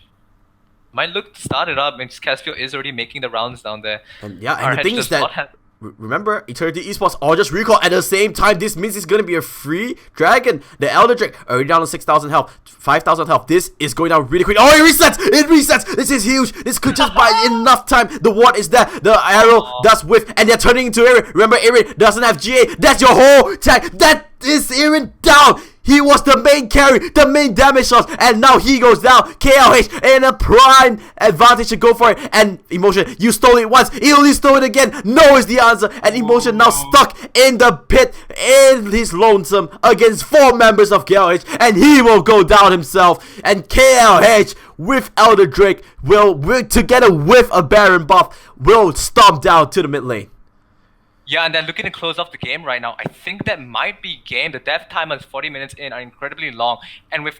might look to start it up, and Caspiel is already making the rounds down there. And yeah, and the thing is that, remember, Eternity Esports all just recall at the same time. This means it's going to be a free dragon. The Elder Drake already down to 6,000 health, 5,000 health. This is going down really quick. Oh, it resets! It resets! This is huge. This could just buy enough time. The ward is there. The arrow does whiff, and they're turning into Aaron. Remember, Aaron doesn't have GA. That's your whole tag. That is Aaron down. He was the main carry, the main damage source, and now he goes down. KLH in a prime advantage to go for it. And Emotion, you stole it once, he only stole it again. No is the answer. And Emotion now stuck in the pit, in his lonesome against 4 members of KLH, and he will go down himself. And KLH with Elder Drake will together with a Baron buff, will stomp down to the mid lane. Yeah, and then looking to close off the game right now, I think that might be game. The death time is 40 minutes in, are incredibly long. And with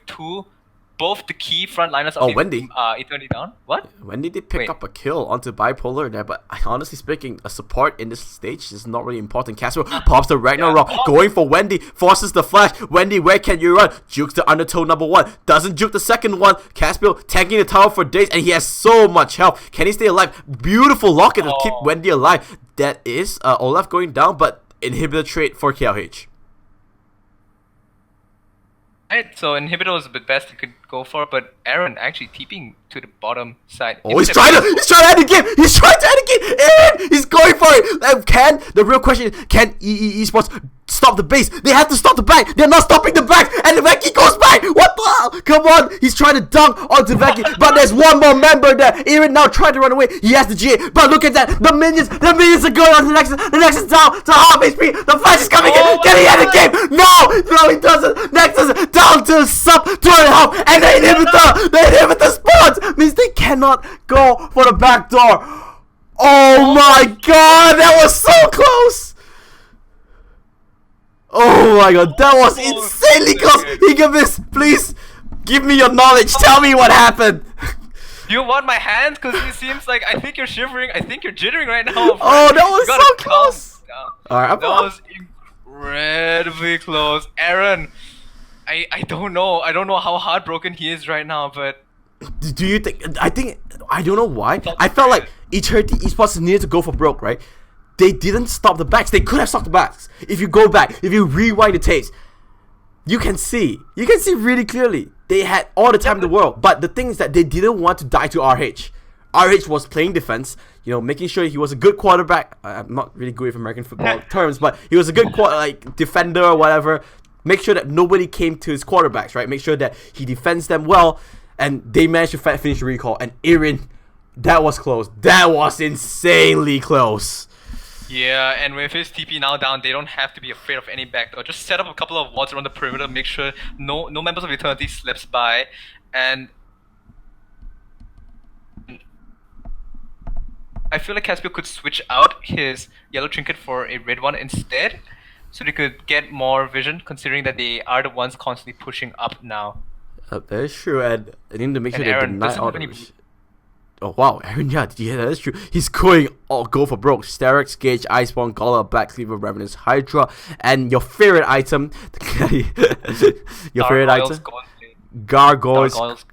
both the key frontliners of Wendy. Eternity down. What? Wendy did pick up a kill onto Bipolar there, but honestly speaking, a support in this stage is not really important. Casper pops the Ragnarok, going for Wendy, forces the flash. Wendy, where can you run? Jukes the Undertow number 1, doesn't juke the second one. Casper tanking the tower for days, and he has so much health. Can he stay alive? Beautiful locket to keep Wendy alive. That is Olaf going down, but inhibitor trade for KLH. Right, so inhibitor was the best he could go for, but Aaron actually TPing to the bottom side. Oh, he's trying to end the game! He's trying to end the game! Aaron, he's going for it! The real question is, can eSports stop the base? They have to stop the back! They're not stopping the back! And Veki goes back! What the hell? Come on! He's trying to dunk onto Veki, but there's one more member there! Aaron now trying to run away. He has the GA, but look at that! The minions are going on to the Nexus! The Nexus is down to half HP! The flash is coming in! Can he end the game? No! No, he doesn't! Nexus down to sub 2.5, and the inhibitor spawns! Means they cannot go for the back door. Oh my god, that was so close! Oh my god, that was insanely close! Higgabes, please, give me your knowledge, tell me what happened! Do you want my hand? Because it seems like I think you're shivering, I think you're jittering right now. Oh, that was so close! Alright, that was incredibly close. Aaron, I don't know how heartbroken he is right now, but... Do you think... I don't know why. I felt like Eternity Esports needed to go for broke, right? They didn't stop the backs. They could have stopped the backs. If you go back, if you rewind the tapes, you can see really clearly they had all the time in the world. But the thing is that they didn't want to die to RH. RH was playing defense, you know, making sure he was a good quarterback. I'm not really good with American football terms, but he was a good defender or whatever. Make sure that nobody came to his quarterbacks, right? Make sure that he defends them well, and they managed to finish the recall. And Aaron, that was close. That was insanely close. Yeah, and with his TP now down, they don't have to be afraid of any backdoor. Just set up a couple of wards around the perimeter, make sure no members of Eternity slips by, and I feel like Caspio could switch out his yellow trinket for a red one instead, so they could get more vision, considering that they are the ones constantly pushing up now. That is true, and I need to make sure Aaron they deny doesn't all have any. Oh wow, Aaron, yeah, that is true. He's going all go for broke. Sterex, Gage, Iceborne, Kuala, Black Cleaver, Revenants, Hydra, and your favorite item. Your favorite item? Gargoyles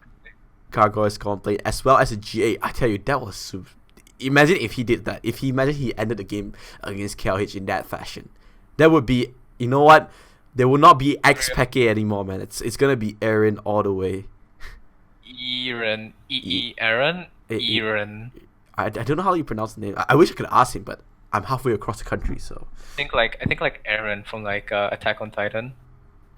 Gunplay, as well as a GA. I tell you, that was super. Imagine if he did that. Imagine he ended the game against KLH in that fashion. That would be, you know what? There will not be X-Peke anymore, man. It's gonna be Aaron all the way. Aaron. Aaron. I don't know how you pronounce the name. I wish I could ask him, but I'm halfway across the country, so. I think like Aaron from Attack on Titan.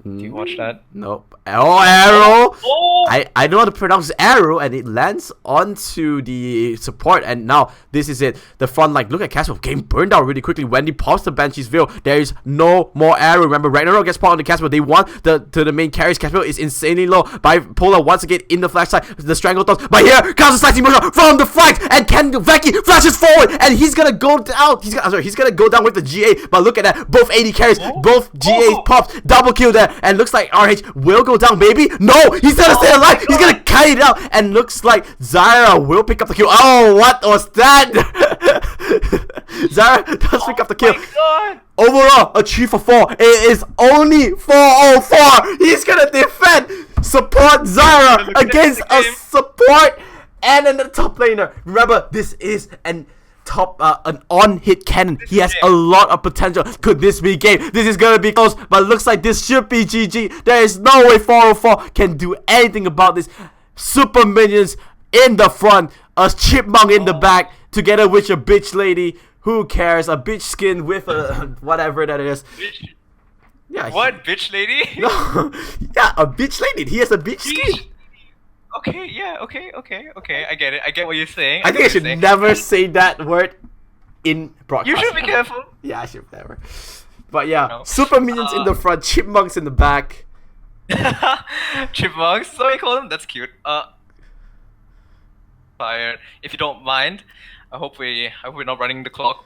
Do you watch that? Nope. Oh, Arrow! Oh! I know how to pronounce Arrow, and it lands onto the support, and now this is it. The front line. Look at Casper getting burned out really quickly. Wendy pops the Banshee's Veil. There is no more Arrow. Remember, Ragnarok gets popped on the Casper. They want the main carries. Casper is insanely low. Bipolar once again in the flash side. The Strangle Toss. But here comes the slicing motion from the flank, and Veki flashes forward, and he's gonna go down. He's gonna go down with the GA. But look at that. Both 80 carries, both GAs pops. Double kill there. And looks like RH will go down, baby. No, he's gonna stay alive. He's gonna carry it out. And looks like Zyra will pick up the kill. Oh, what was that? Zyra does pick up the kill. Overall, a 3 for 4. It is only 404. He's gonna defend support Zyra against a support and in the top laner. Remember, this is an on-hit cannon. He has a lot of potential. Could this be game? This is gonna be close, but looks like this should be GG. There is no way 404 can do anything about this. Super minions in the front, a chipmunk in the back, together with your bitch lady. Who cares? A bitch skin with a whatever that is. Bitch. Yeah. What, bitch lady? No. Yeah, a bitch lady. He has a bitch skin. Okay, yeah, okay. I get it. I get what you're saying. I think I should never say that word in broadcast. You should be careful. Yeah, I should never. But yeah, No. super minions in the front, chipmunks in the back. Chipmunks, so you call them? That's cute. Fired. If you don't mind, I hope we're not running the clock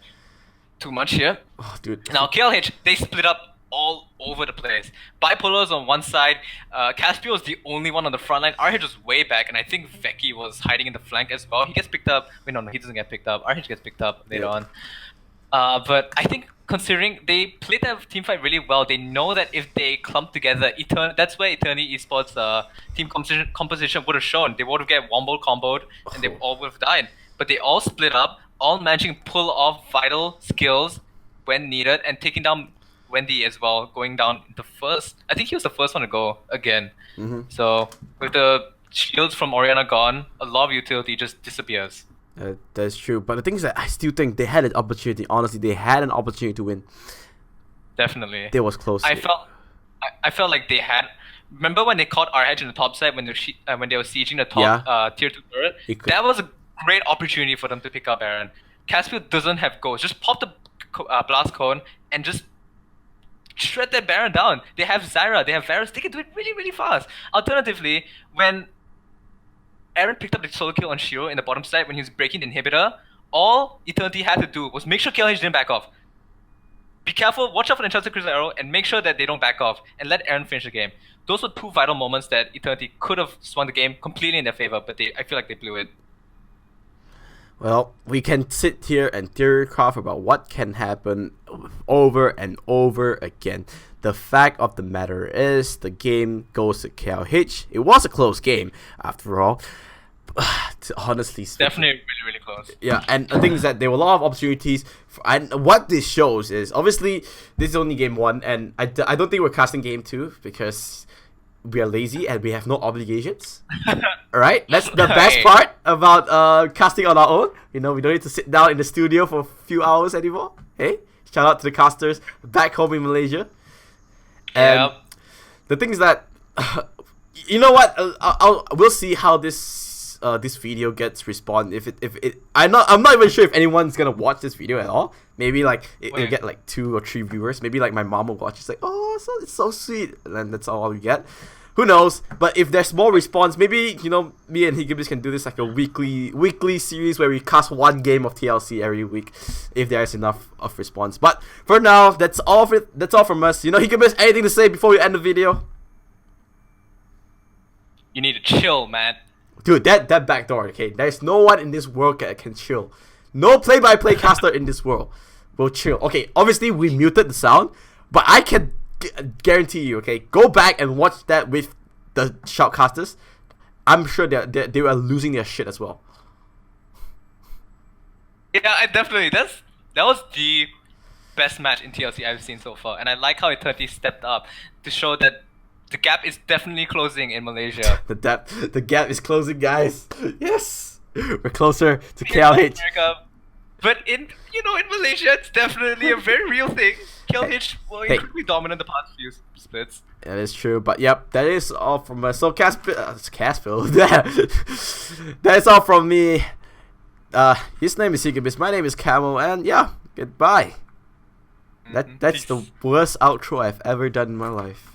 too much here. Oh, dude. Now KLH, they split up all over the place. Bipolar's on one side, Caspio is the only one on the front line. RH was way back, and I think Veki was hiding in the flank as well. He gets picked up. Wait, no, he doesn't get picked up. RH gets picked up later on. But I think considering they played that team fight really well, they know that if they clump together, that's where Eternity eSports team composition would have shown. They would have get wombo comboed, and they all would have died. But they all split up, all managing to pull off vital skills when needed, and taking down Wendy as well, going down the first. I think he was the first one to go again. So with the shields from Orianna gone, a lot of utility just disappears. That's true. But the thing is that I still think they had an opportunity. Honestly, they had an opportunity to win. Definitely. They was close. I felt like they had. Remember when they caught RH in the top side when they were sieging the top tier 2 turret? That was a great opportunity for them to pick up Aaron. Caspio doesn't have ghosts. Just pop the blast cone and just shred that Baron down. They have Zyra, they have Varus, they can do it really, really fast. Alternatively, when Aaron picked up the solo kill on Shiro in the bottom side when he was breaking the inhibitor, all Eternity had to do was make sure KLH didn't back off. Be careful, watch out for the Enchanted Crystal Arrow, and make sure that they don't back off, and let Aaron finish the game. Those were two vital moments that Eternity could have swung the game completely in their favor, but I feel like they blew it. Well, we can sit here and theorycraft about what can happen over and over again. The fact of the matter is, the game goes to KLH. It was a close game, after all. to honestly speak. Definitely really, really close. Yeah, and the thing is that there were a lot of opportunities. And what this shows is, obviously, this is only game 1, and I don't think we're casting game 2 because we are lazy and we have no obligations. Right? That's the best part about casting on our own. You know, we don't need to sit down in the studio for a few hours anymore. Hey, shout out to the casters back home in Malaysia. And the thing is that, you know what? We'll see how this video gets respawned. If it I'm not even sure if anyone's gonna watch this video at all. Maybe like it'll get like 2 or 3 viewers. Maybe like my mom will watch. It's like, oh, it's so sweet, and then that's all we get. Who knows? But if there's more response, maybe, you know, me and Higgabes can do this like a weekly series where we cast 1 game of TLC every week, if there's enough of response. But for now, that's all from us. You know, Higgabes, anything to say before we end the video? You need to chill, man. Dude, that back door, okay? There's no one in this world that can chill. No play-by-play caster in this world will chill. Okay, obviously we muted the sound, but I can guarantee you, okay? Go back and watch that with the shoutcasters. I'm sure they were losing their shit as well. Yeah, that was the best match in TLC I've seen so far, and I like how Eternity stepped up to show that the gap is definitely closing in Malaysia. The gap is closing, guys. Yes, we're closer to KLH. But in Malaysia, it's definitely a very real thing. KLH were incredibly dominant the past few splits. That is true, but yep, that is all from us. So Caspil, that is all from me. His name is Higgabes, my name is Camou, and yeah, goodbye. That's the worst outro I've ever done in my life.